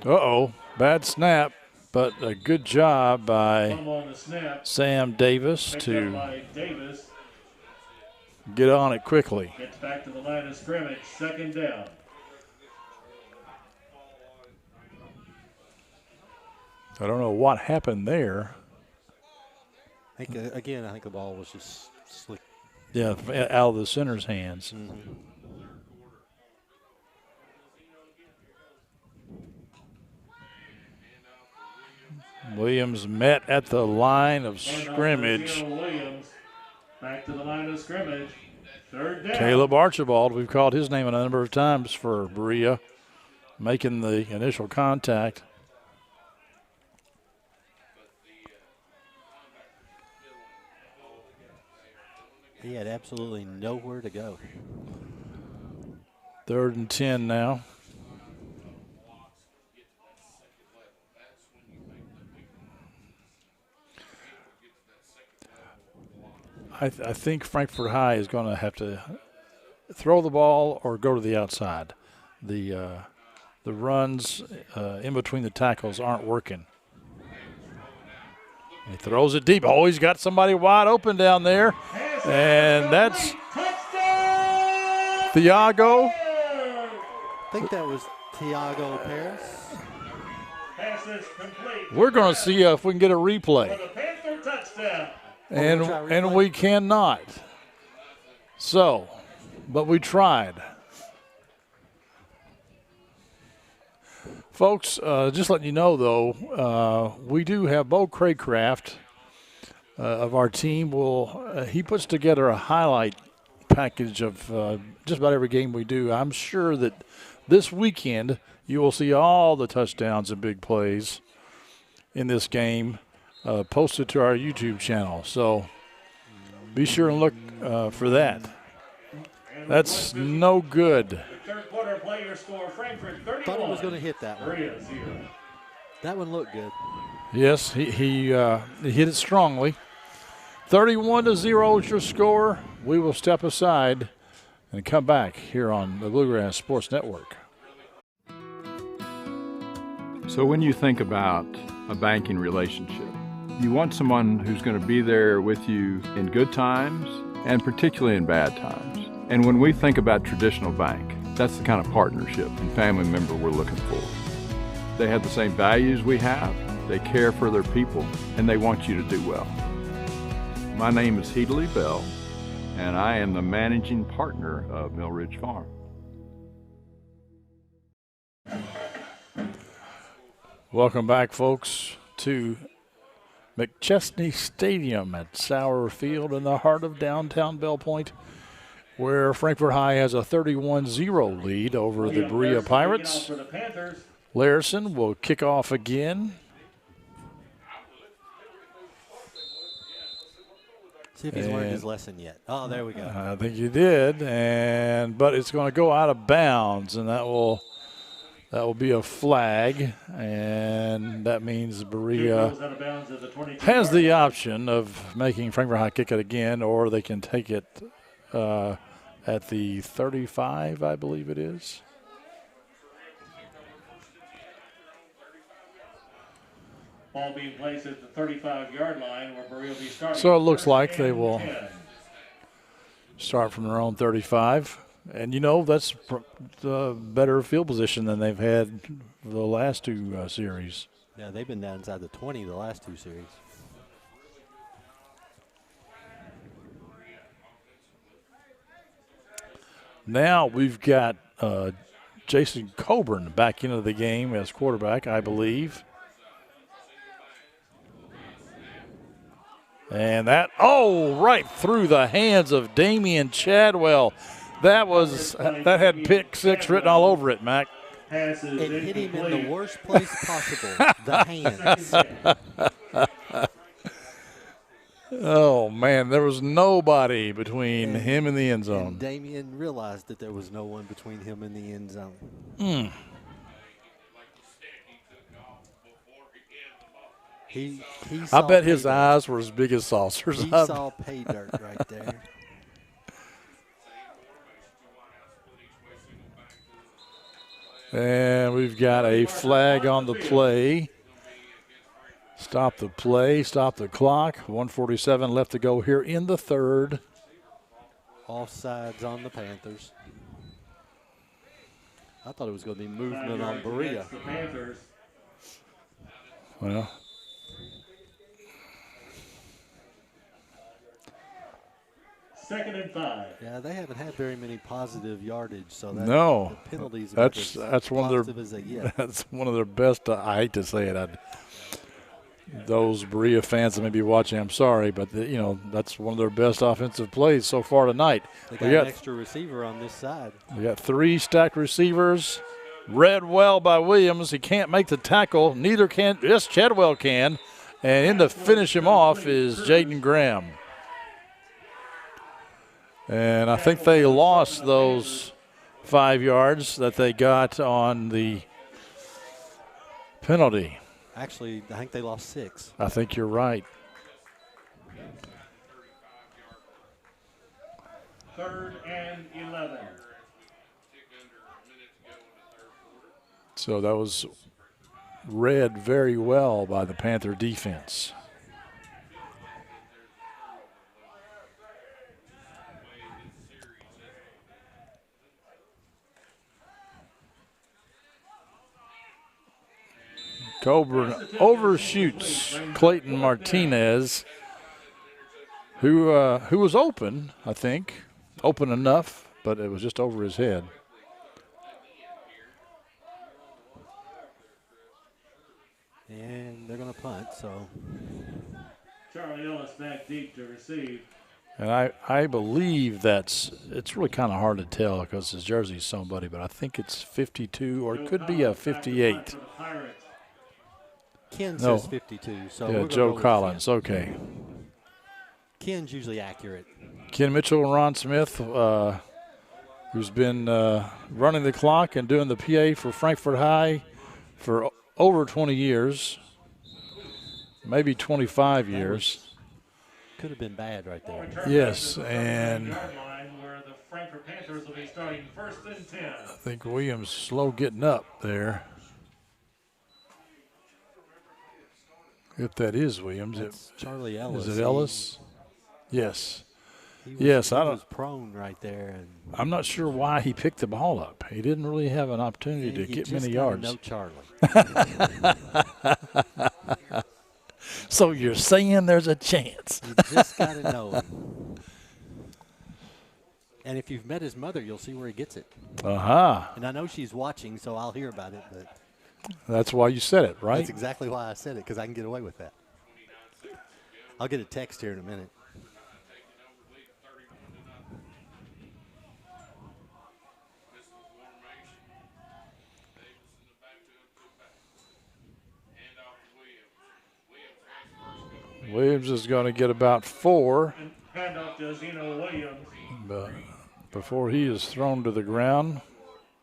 Speaker 1: Uh-oh, bad snap, but a good job by
Speaker 4: Thumb on the snap.
Speaker 1: Sam Davis
Speaker 4: Picked up
Speaker 1: to
Speaker 4: by Davis.
Speaker 1: get on it quickly.
Speaker 4: Gets back to the line of scrimmage. 2nd down.
Speaker 1: I don't know what happened there.
Speaker 2: I think the ball was just slick.
Speaker 1: Yeah, out of the center's hands.
Speaker 2: Mm-hmm.
Speaker 1: Williams met at the line of
Speaker 4: Handoff to
Speaker 1: scrimmage.
Speaker 4: Zeno Williams. Back to the line of scrimmage. 3rd down.
Speaker 1: Caleb Archibald, we've called his name a number of times for Berea, making the initial contact.
Speaker 2: He had absolutely nowhere to go.
Speaker 1: 3rd and 10 now. I think Frankfort High is going to have to throw the ball or go to the outside. The runs in between the tackles aren't working. He throws it deep. Oh, he's got somebody wide open down there. And that's Thiago.
Speaker 2: I think that was Thiago Paris.
Speaker 4: Pass is complete.
Speaker 1: We're going to see if we can get a replay.
Speaker 4: For the Panther touchdown.
Speaker 1: And we cannot. So, but we tried. Folks, just letting you know, though, we do have Bo Craycraft of our team. He puts together a highlight package of just about every game we do. I'm sure that this weekend you will see all the touchdowns and big plays in this game posted to our YouTube channel. So be sure and look for that. That's no good.
Speaker 4: The 3rd quarter player score, Frankfort 31.
Speaker 2: Thought he was going to hit that one.
Speaker 4: Berea 0.
Speaker 2: That one looked good.
Speaker 1: Yes, he hit it strongly. 31-0 is your score. We will step aside and come back here on the Bluegrass Sports Network.
Speaker 3: So when you think about a banking relationship, you want someone who's going to be there with you in good times and particularly in bad times. And when we think about traditional bank, that's the kind of partnership and family member we're looking for. They have the same values we have, they care for their people, and they want you to do well. My name is Heedley Bell, and I am the managing partner of Mill Ridge Farm.
Speaker 1: Welcome back, folks, to McChesney Stadium at Sauer Field in the heart of downtown Bell Point, where Frankfort High has a 31-0 lead over the Berea Pirates.
Speaker 4: For the Panthers.
Speaker 1: Larison will kick off again.
Speaker 2: See if he's learned his lesson yet. Oh, there we go.
Speaker 1: I think he did, but it's going to go out of bounds, and that will be a flag, and that means Berea has the option of making Frankfort High kick it again, or they can take it at the 35, I believe it is.
Speaker 4: Ball being placed at the 35-yard line where Berea will be starting.
Speaker 1: So it looks like they will start from their own 35. And, that's the better field position than they've had the last two series.
Speaker 2: Yeah, they've been down inside the 20 the last two series.
Speaker 1: Now we've got Jason Coburn back into the game as quarterback, I believe. And that, right through the hands of Damian Chadwell. That had pick 6 written all over it, Mac.
Speaker 2: It hit him in the worst place possible, the hands.
Speaker 1: Oh, man, there was nobody between him and the end zone.
Speaker 2: And Damian realized that there was no one between him and the end zone.
Speaker 1: I bet his eyes were as big as saucers.
Speaker 2: He saw pay dirt right there.
Speaker 1: And we've got a flag on the play. Stop the play, stop the clock. 1:47 left to go here in the third.
Speaker 2: Offsides on the Panthers. I thought it was going to be movement on Berea.
Speaker 1: Well,
Speaker 4: Second and 5.
Speaker 2: Yeah, they haven't had very many positive yardage, so
Speaker 1: the
Speaker 2: penalties
Speaker 1: that's one of
Speaker 2: their
Speaker 1: that's one of their best. I hate to say it, those Berea fans that may be watching, I'm sorry, but that's one of their best offensive plays so far tonight.
Speaker 2: They got an extra receiver on this side.
Speaker 1: We got 3 stacked receivers. Read well by Williams. He can't make the tackle. Neither can. Yes, Chadwell can. And in to finish him off is Jaden Graham. And I think they lost those 5 yards that they got on the penalty.
Speaker 2: Actually, I think they lost 6.
Speaker 1: I think you're right.
Speaker 4: Third and 11.
Speaker 1: So that was read very well by the Panther defense. Coburn overshoots Clayton Martinez, who was open, I think. Open enough, but it was just over his head.
Speaker 2: And they're going to punt, so.
Speaker 4: Charlie Ellis back deep to receive.
Speaker 1: And I believe it's really kind of hard to tell because his jersey's somebody, but I think it's 52 or it could be a 58.
Speaker 2: Ken says 52. So
Speaker 1: yeah, Joe Collins. Okay.
Speaker 2: Ken's usually accurate.
Speaker 1: Ken Mitchell and Ron Smith, who's been running the clock and doing the PA for Frankfort High for over 20 years, maybe 25 years.
Speaker 2: Could have been bad right there.
Speaker 1: Yes, and
Speaker 4: where the Frankfort Panthers will be starting first and 10.
Speaker 1: I think Williams slow getting up there. If that is Williams,
Speaker 2: it's Charlie Ellis.
Speaker 1: Is it Ellis? Yes.
Speaker 2: He
Speaker 1: was
Speaker 2: prone right there. And
Speaker 1: I'm not sure why he picked the ball up. He didn't really have an opportunity to get many yards.
Speaker 2: No Charlie.
Speaker 1: So you're saying there's a chance.
Speaker 2: You just got to know him. And if you've met his mother, you'll see where he gets it. And I know she's watching, so I'll hear about it. But
Speaker 1: that's why you said it, right?
Speaker 2: That's exactly why I said it, because I can get away with that. I'll get a text here in a minute.
Speaker 1: Williams is going to get about 4.
Speaker 4: Handoff to Zeno Williams.
Speaker 1: But before he is thrown to the ground,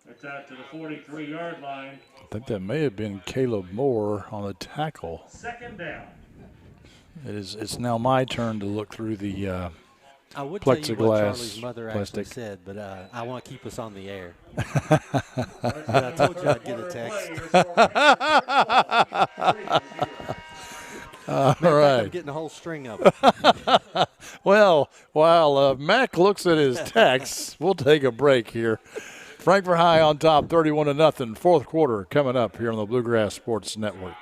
Speaker 4: It's out to the 43-yard line.
Speaker 1: I think that may have been Caleb Moore on the tackle.
Speaker 4: Second down.
Speaker 1: It's now my turn to look through the
Speaker 2: I would tell you what
Speaker 1: plexiglass
Speaker 2: Charlie's mother actually
Speaker 1: plastic.
Speaker 2: said, but I want to keep us on the air. I told you I'd get a text.
Speaker 1: All
Speaker 2: I'm
Speaker 1: right.
Speaker 2: getting a whole string of them.
Speaker 1: Well, while Mac looks at his texts, we'll take a break here. Frankfort High on top, 31-0. Fourth quarter coming up here on the Bluegrass Sports Network.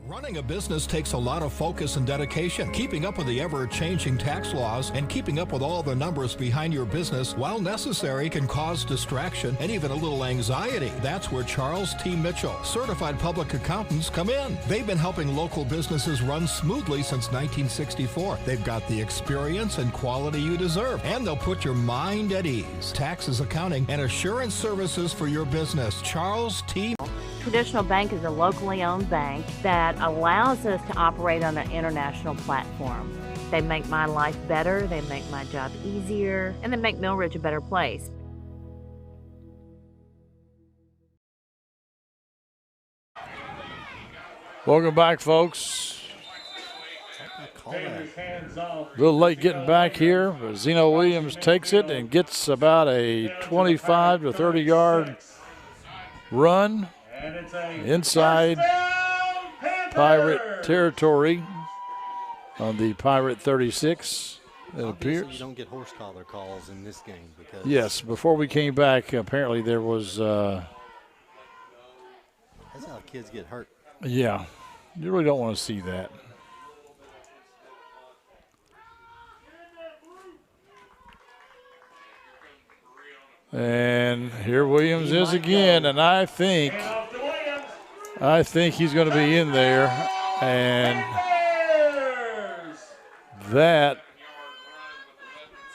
Speaker 5: Running a business takes a lot of focus and dedication. Keeping up with the ever-changing tax laws and keeping up with all the numbers behind your business, while necessary, can cause distraction and even a little anxiety. That's where Charles T. Mitchell, certified public accountants, come in. They've been helping local businesses run smoothly since 1964. They've got the experience and quality you deserve, and they'll put your mind at ease. Taxes, accounting, and assurance services for your business. Charles T.
Speaker 6: Traditional Bank is a locally owned bank that allows us to operate on an international platform. They make my life better, they make my job easier, and they make Millridge a better place.
Speaker 1: Welcome back, folks.
Speaker 4: Taylor's hands off.
Speaker 1: A little late getting back here, but Zeno Williams takes it and gets about a 25 to 30-yard run
Speaker 4: And it's a
Speaker 1: inside
Speaker 4: first down, Panthers!
Speaker 1: Pirate territory on the Pirate 36, it
Speaker 2: Obviously,
Speaker 1: appears.
Speaker 2: you don't get horse collar calls in this game because
Speaker 1: Yes, before we came back, apparently there was,
Speaker 2: that's how kids get hurt.
Speaker 1: yeah, you really don't want to see that. And here Williams is again, and I think
Speaker 4: Handoff to Williams.
Speaker 1: he's going to be in there, and
Speaker 4: Panthers!
Speaker 1: that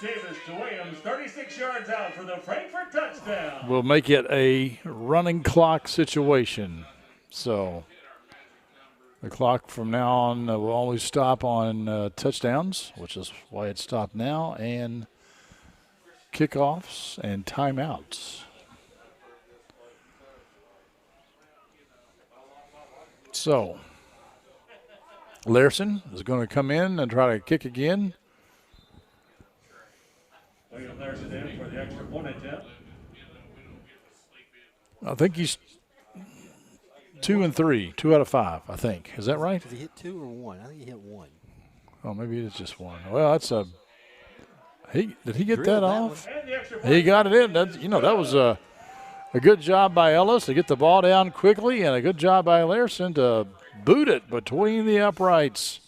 Speaker 4: Davis to Williams, 36 yards out for the Frankfort touchdown.
Speaker 1: will make it a running clock situation. So the clock from now on will always stop on touchdowns, which is why it stopped now, and kickoffs and timeouts. So Larson is going to come in and try to kick again.
Speaker 4: Williams Larson in for the extra point attempt.
Speaker 1: I think he's 2 and 3, 2 out of 5, I think. Is that right?
Speaker 2: Did he hit 2 or 1? I think he hit 1.
Speaker 1: Oh, maybe it is just 1. Well, that's a. Did he get
Speaker 2: Drilled
Speaker 1: that
Speaker 2: that
Speaker 1: off?
Speaker 4: And the extra point
Speaker 1: He got it in. That was a good job by Ellis to get the ball down quickly, and a good job by Larson to boot it between the uprights.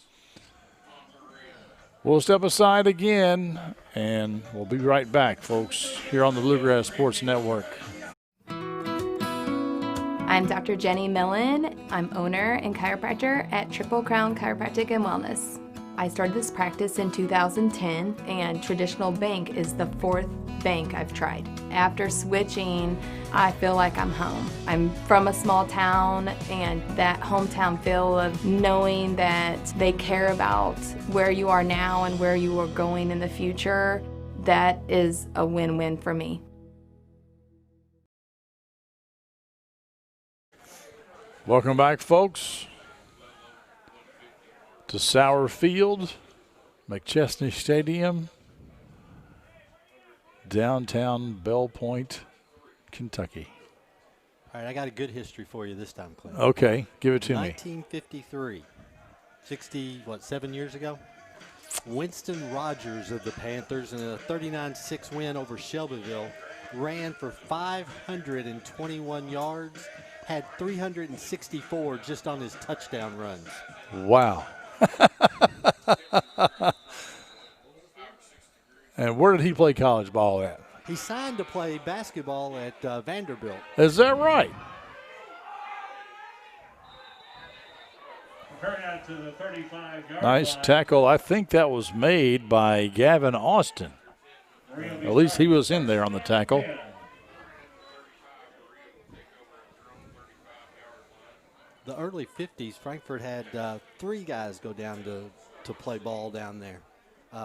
Speaker 1: We'll step aside again, and we'll be right back, folks, here on the Bluegrass Sports Network.
Speaker 7: I'm Dr. Jenny Millen. I'm owner and chiropractor at Triple Crown Chiropractic and Wellness. I started this practice in 2010, and Traditional Bank is the fourth bank I've tried. After switching, I feel like I'm home. I'm from a small town, and that hometown feel of knowing that they care about where you are now and where you are going in the future, that is a win-win for me.
Speaker 1: Welcome back, folks, to Sauer Field, McChesney Stadium, downtown Belle Point, Kentucky.
Speaker 2: All right, I got a good history for you this time, Clint.
Speaker 1: Okay, give it to me.
Speaker 2: 1953, 7 years ago, Winston Rogers of the Panthers in a 39-6 win over Shelbyville ran for 521 yards, had 364 just on his touchdown runs.
Speaker 1: Wow. And where did he play college ball at?
Speaker 2: He signed to play basketball at Vanderbilt.
Speaker 1: Is that right?
Speaker 4: Carry out to the 35-yard
Speaker 1: Nice
Speaker 4: line.
Speaker 1: tackle. I think that was made by Gavin Austin. At least he was in there on the tackle.
Speaker 2: The early 50s, Frankfort had 3 guys go down to play ball down there.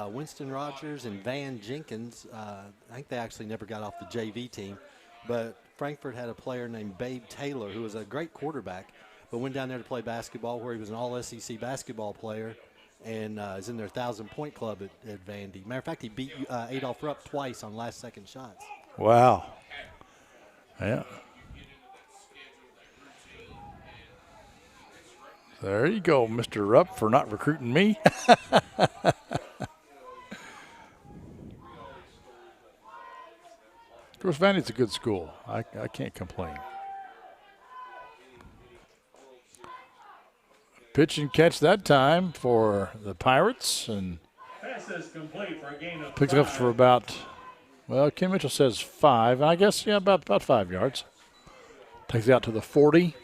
Speaker 2: Winston Rogers and Van Jenkins, I think they actually never got off the JV team, but Frankfort had a player named Babe Taylor who was a great quarterback, but went down there to play basketball where he was an all-SEC basketball player and is in their 1,000-point club at Vandy. Matter of fact, he beat Adolph Rupp twice on last-second shots.
Speaker 1: Wow. Yeah. There you go, Mr. Rupp, for not recruiting me. Of course, Vandy's a good school. I can't complain. Pitch and catch that time for the Pirates, and
Speaker 4: Pass is complete for a gain of
Speaker 1: picks up
Speaker 4: 5.
Speaker 1: for about, well, Kim Mitchell says 5. I guess, yeah, about 5 yards. Takes it out to the 40.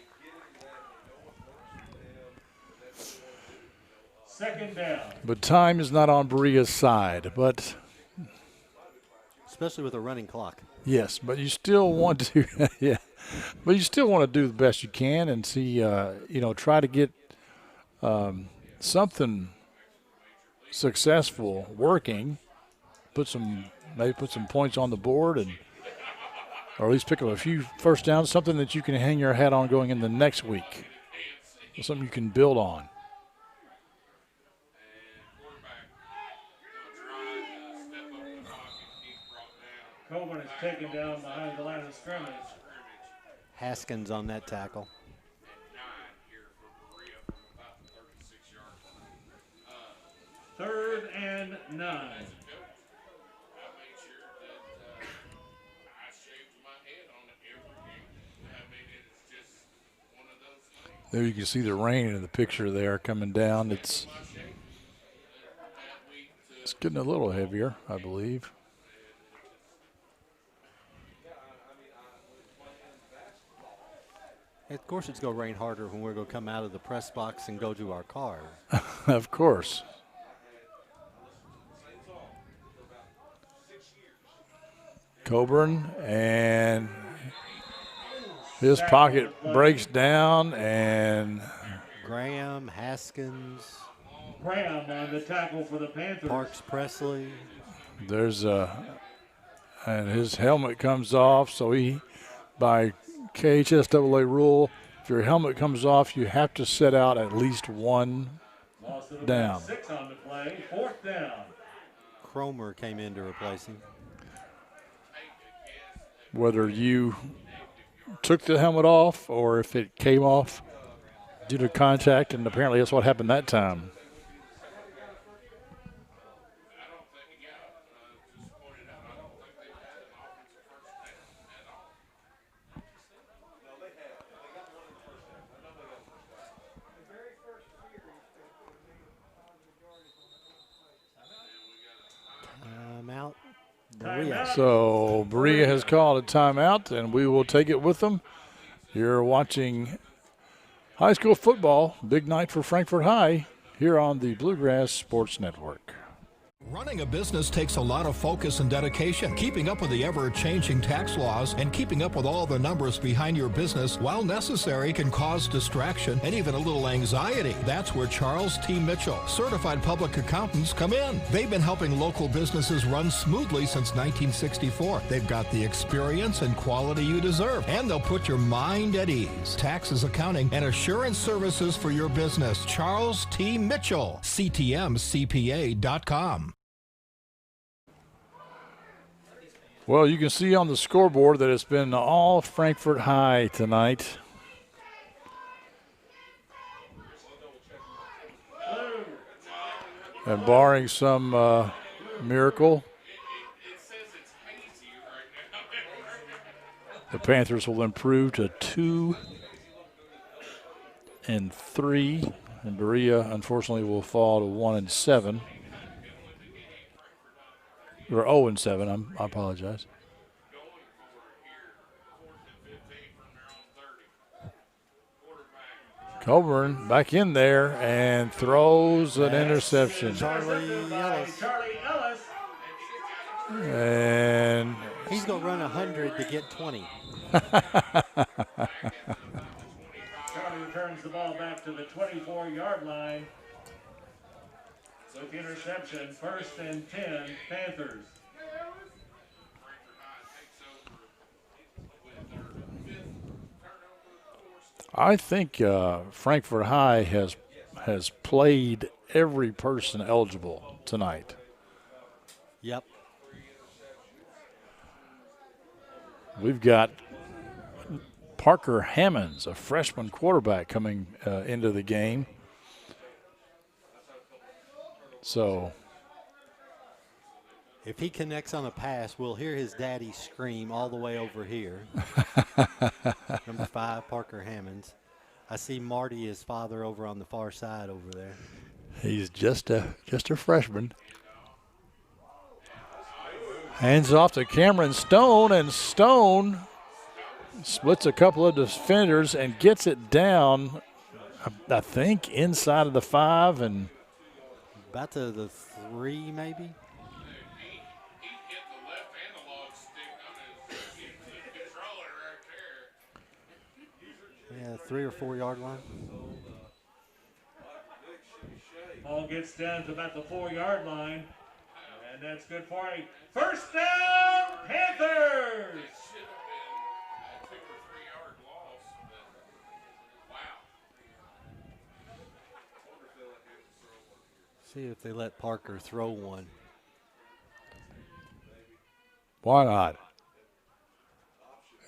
Speaker 4: Second down.
Speaker 1: But time is not on Berea's side. But
Speaker 2: Especially with a running clock.
Speaker 1: yes, but you still want to, yeah. But you still want to do the best you can and see, try to get something successful working. Maybe put some points on the board, and or at least pick up a few first downs. Something that you can hang your hat on going in the next week. Something you can build on.
Speaker 4: Coburn is taken down behind the line of scrimmage.
Speaker 2: Haskins on that tackle.
Speaker 4: Third and 9.
Speaker 1: There you can see the rain in the picture there coming down. It's getting a little heavier, I believe.
Speaker 2: Of course it's going to rain harder when we're going to come out of the press box and go to our car.
Speaker 1: Of course. Coburn, and his pocket breaks down, and
Speaker 2: Graham, Haskins,
Speaker 4: Graham on the tackle for the Panthers.
Speaker 2: Parks Presley.
Speaker 1: and his helmet comes off, so by KHSAA rule, if your helmet comes off, you have to set out at least one down.
Speaker 4: 6 on the play. 4th down.
Speaker 2: Cromer came in to replace him.
Speaker 1: Whether you took the helmet off or if it came off due to contact, and apparently that's what happened that time.
Speaker 2: Out. Berea.
Speaker 1: So Berea has called a timeout, and we will take it with them. You're watching high school football, big night for Frankfort High, here on the Bluegrass Sports Network.
Speaker 5: Running a business takes a lot of focus and dedication. Keeping up with the ever-changing tax laws and keeping up with all the numbers behind your business, while necessary, can cause distraction and even a little anxiety. That's where Charles T. Mitchell, certified public accountants, come in. They've been helping local businesses run smoothly since 1964. They've got the experience and quality you deserve, and they'll put your mind at ease. Taxes, accounting, and assurance services for your business. Charles T. Mitchell, CTMCPA.com.
Speaker 1: Well, you can see on the scoreboard that it's been all Frankfort High tonight. And barring some miracle, the Panthers will improve to 2-3, and Berea, unfortunately, will fall to 1-7. Or 0-7. I apologize. Coburn back in there and throws an interception.
Speaker 2: Charlie Ellis.
Speaker 1: And
Speaker 2: he's going to run 100 to get 20.
Speaker 4: Charlie returns the ball back to the 24-yard line. Quick interception, 1st and 10, Panthers.
Speaker 1: I think Frankfort High has played every person eligible tonight.
Speaker 2: Yep.
Speaker 1: We've got Parker Hammonds, a freshman quarterback, coming into the game. So
Speaker 2: if he connects on a pass, we'll hear his daddy scream all the way over here. Number 5, Parker Hammonds. I see Marty, his father, over on the far side over there.
Speaker 1: He's just a freshman. Hands off to Cameron Stone, and Stone splits a couple of defenders and gets it down, I think, inside of the 5 and
Speaker 2: about to the 3 maybe. Yeah, 3 or 4 yard line.
Speaker 4: Ball gets down to about the 4-yard line, and that's good for a 1st down, Panthers!
Speaker 2: See if they let Parker throw one.
Speaker 1: why not?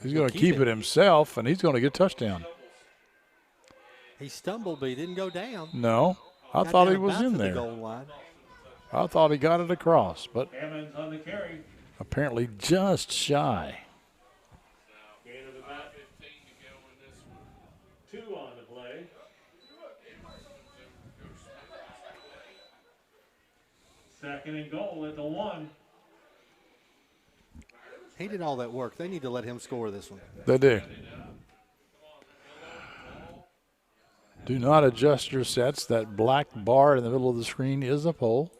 Speaker 1: He's going to keep it himself, and he's going to get a touchdown.
Speaker 2: He stumbled, but he didn't go down.
Speaker 1: No, I thought he was in there.
Speaker 2: The goal line.
Speaker 1: I thought he got it across, but
Speaker 4: Hammonds on the carry.
Speaker 1: apparently just shy.
Speaker 4: Gain of about 2 on the play. Second and goal at the 1.
Speaker 2: He did all that work. They need to let him score this one.
Speaker 1: They do. Do not adjust your sets. That black bar in the middle of the screen is a pole.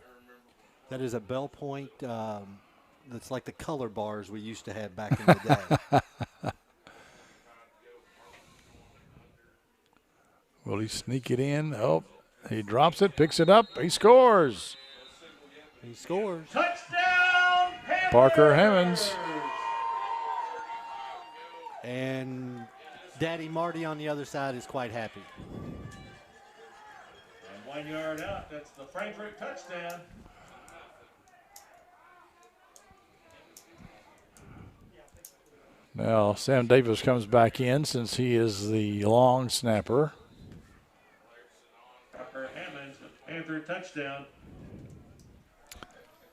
Speaker 2: That is a bell point. That's like the color bars we used to have back in the day.
Speaker 1: Will he sneak it in? Oh, he drops it, picks it up, he scores.
Speaker 2: He scores.
Speaker 4: Touchdown, Panthers!
Speaker 1: Parker Hammonds.
Speaker 2: And Daddy Marty on the other side is quite happy.
Speaker 4: And 1 yard out, that's the Frankfort touchdown.
Speaker 1: Now Sam Davis comes back in since he is the long snapper.
Speaker 4: Parker Hammonds, Panther touchdown.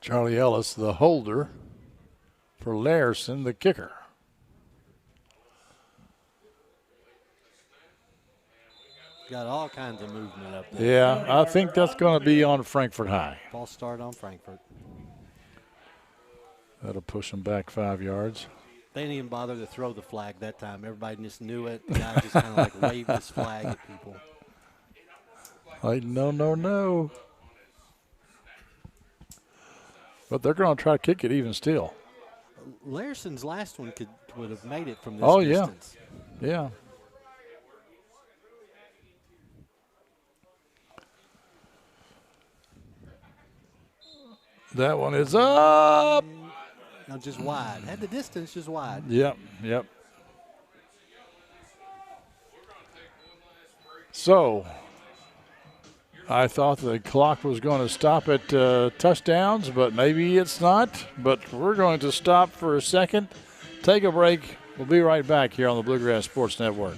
Speaker 1: Charlie Ellis, the holder, for Larson, the kicker.
Speaker 2: Got all kinds of movement up there.
Speaker 1: Yeah, I think that's going to be on Frankfort High.
Speaker 2: False start on Frankfort.
Speaker 1: That'll push them back 5 yards.
Speaker 2: They didn't even bother to throw the flag that time. Everybody just knew it. The guy just kind of like waved his flag at people.
Speaker 1: Like, no. But they're going to try to kick it even still.
Speaker 2: Larson's last one would have made it from this
Speaker 1: distance. Yeah. That one is up.
Speaker 2: No, just wide. Had the distance, just wide.
Speaker 1: Yep. So, I thought the clock was going to stop at touchdowns, but maybe it's not. But we're going to stop for a second, take a break. We'll be right back here on the Bluegrass Sports Network.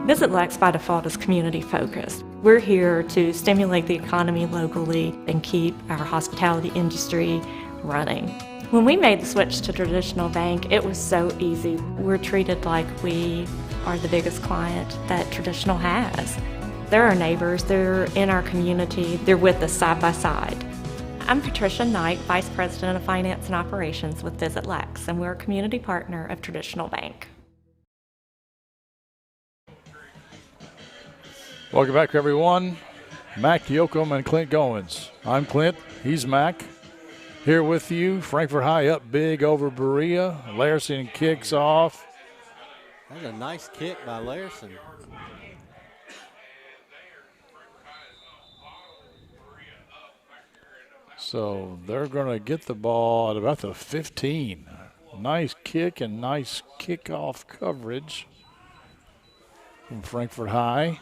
Speaker 8: Visit Lex by Default is community focused. We're here to stimulate the economy locally and keep our hospitality industry running. When we made the switch to traditional bank, it was so easy. We're treated like we are the biggest client that traditional has. They're our neighbors, they're in our community, they're with us side by side. I'm Patricia Knight, Vice President of Finance and Operations with Visit Lex, and we're a community partner of Traditional Bank.
Speaker 1: Welcome back, everyone. Mac Yoakum and Clint Goins. I'm Clint. He's Mac. Here with you. Frankfort High up big over Berea. Larson kicks off.
Speaker 2: That's a nice kick by Larson.
Speaker 1: So they're going to get the ball at about the 15. Nice kick and nice kickoff coverage from Frankfort High.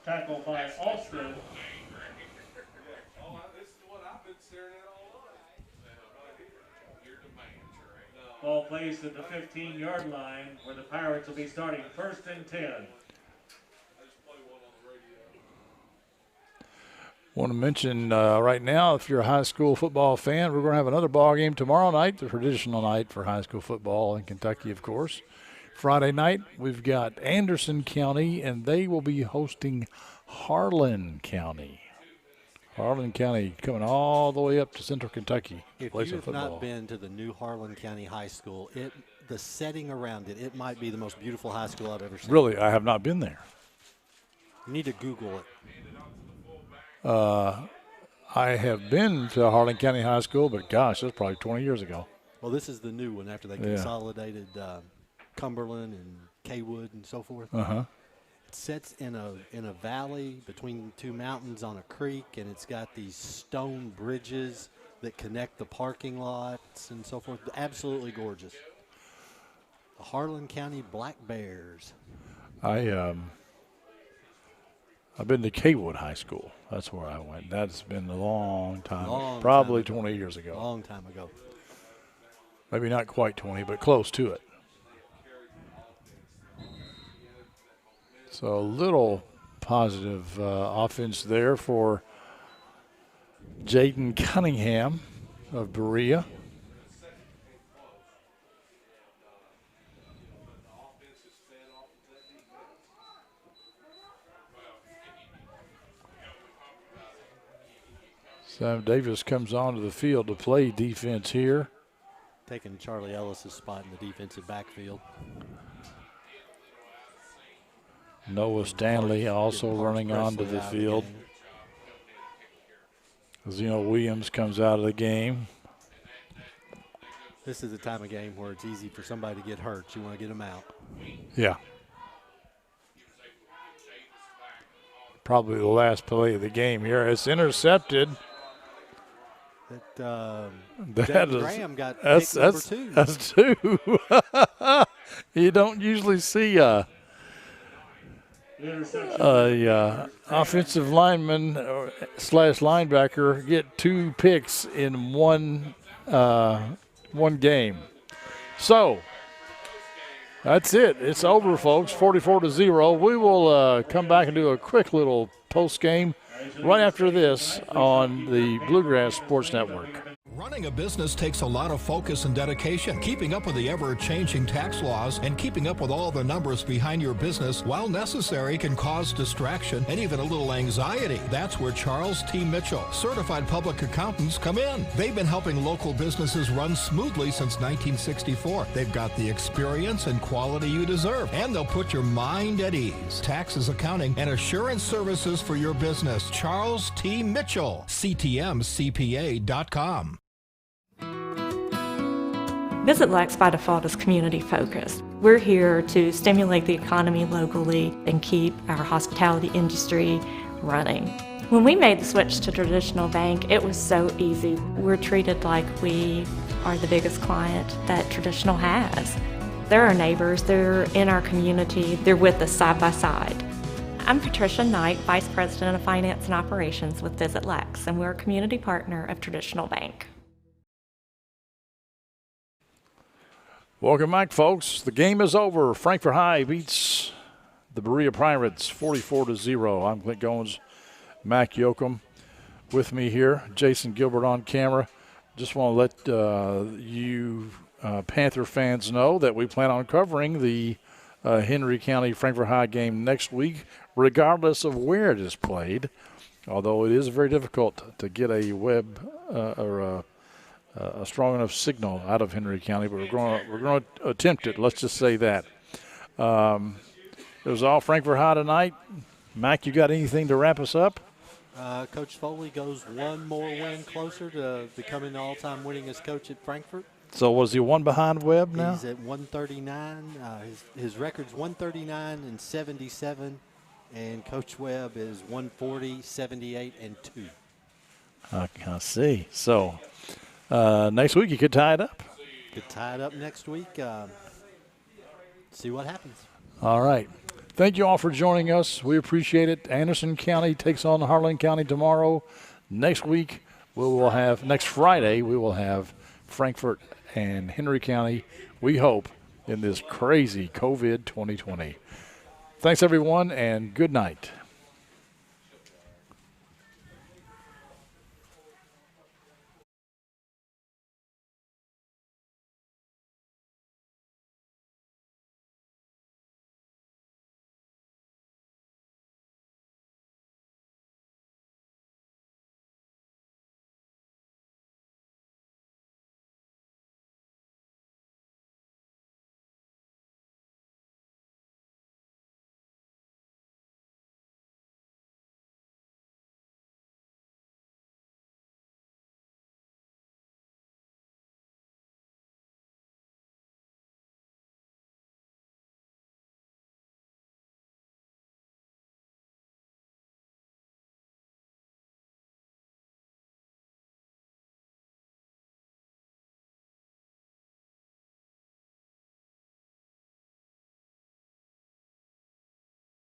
Speaker 4: Tackle by Alston. Ball placed at the 15-yard line where the Pirates will be starting 1st and 10.
Speaker 1: Want to mention right now, if you're a high school football fan, we're going to have another ball game tomorrow night, the traditional night for high school football in Kentucky, of course. Friday night, we've got Anderson County, and they will be hosting Harlan County. Harlan County coming all the way up to Central Kentucky.
Speaker 2: If you have not been to the new Harlan County High School, the setting around it, it might be the most beautiful high school I've ever seen.
Speaker 1: Really, I have not been there.
Speaker 2: You need to Google it.
Speaker 1: I have been to Harlan County High School, but gosh, that's probably 20 years ago.
Speaker 2: Well, this is the new one after they consolidated Cumberland and Kaywood and so forth.
Speaker 1: Uh-huh.
Speaker 2: It sits in a valley between two mountains on a creek, and it's got these stone bridges that connect the parking lots and so forth. Absolutely gorgeous. The Harlan County Black Bears.
Speaker 1: I've been to Kaywood High School. That's where I went. That's been a long time. Probably 20 years ago.
Speaker 2: Long time ago.
Speaker 1: Maybe not quite 20, but close to it. So a little positive offense there for Jaden Cunningham of Berea. Sam Davis comes onto the field to play defense here.
Speaker 2: Taking Charlie Ellis's spot in the defensive backfield.
Speaker 1: Noah Stanley also running onto the field. Zeno Williams comes out of the game.
Speaker 2: This is the time of game where it's easy for somebody to get hurt. You want to get them out.
Speaker 1: Yeah. Probably the last play of the game here. It's intercepted.
Speaker 2: Graham got pick number 2.
Speaker 1: That's 2. You don't usually see a offensive lineman / linebacker get 2 picks in one game. So that's it. It's over, folks. 44-0. We will come back and do a quick little post game right after this on the Bluegrass Sports Network.
Speaker 5: Running a business takes a lot of focus and dedication. Keeping up with the ever-changing tax laws and keeping up with all the numbers behind your business, while necessary, can cause distraction and even a little anxiety. That's where Charles T. Mitchell, certified public accountants, come in. They've been helping local businesses run smoothly since 1964. They've got the experience and quality you deserve, and they'll put your mind at ease. Taxes, accounting, and assurance services for your business. Charles T. Mitchell, CTMCPA.com.
Speaker 8: Visit Lex by Default is community focused. We're here to stimulate the economy locally and keep our hospitality industry running. When we made the switch to traditional bank, it was so easy. We're treated like we are the biggest client that traditional has. They're our neighbors, they're in our community, they're with us side by side. I'm Patricia Knight, Vice President of Finance and Operations with Visit Lex, and we're a community partner of Traditional Bank.
Speaker 1: Welcome back, folks. The game is over. Frankfort High beats the Berea Pirates 44-0. I'm Clint Goins, Mac Yoakum with me here. Jason Gilbert on camera. Just want to let you Panther fans know that we plan on covering the Henry County Frankfort High game next week, regardless of where it is played, although it is very difficult to get a web or a strong enough signal out of Henry County, but we're going to attempt it. Let's just say that. It was all Frankfort High tonight. Mac, you got anything to wrap us up?
Speaker 2: Coach Foley goes one more win closer to becoming the all-time winningest coach at Frankfort.
Speaker 1: So was he one behind Webb now?
Speaker 2: He's at 139. His record's 139 and 77. and Coach Webb is 140, 78, and 2.
Speaker 1: I see. So next week you could tie it up.
Speaker 2: Could tie it up next week. See what happens.
Speaker 1: All right. Thank you all for joining us. We appreciate it. Anderson County takes on Harlan County tomorrow. Next week, next Friday, we will have Frankfort and Henry County, we hope, in this crazy COVID 2020. Thanks, everyone, and good night.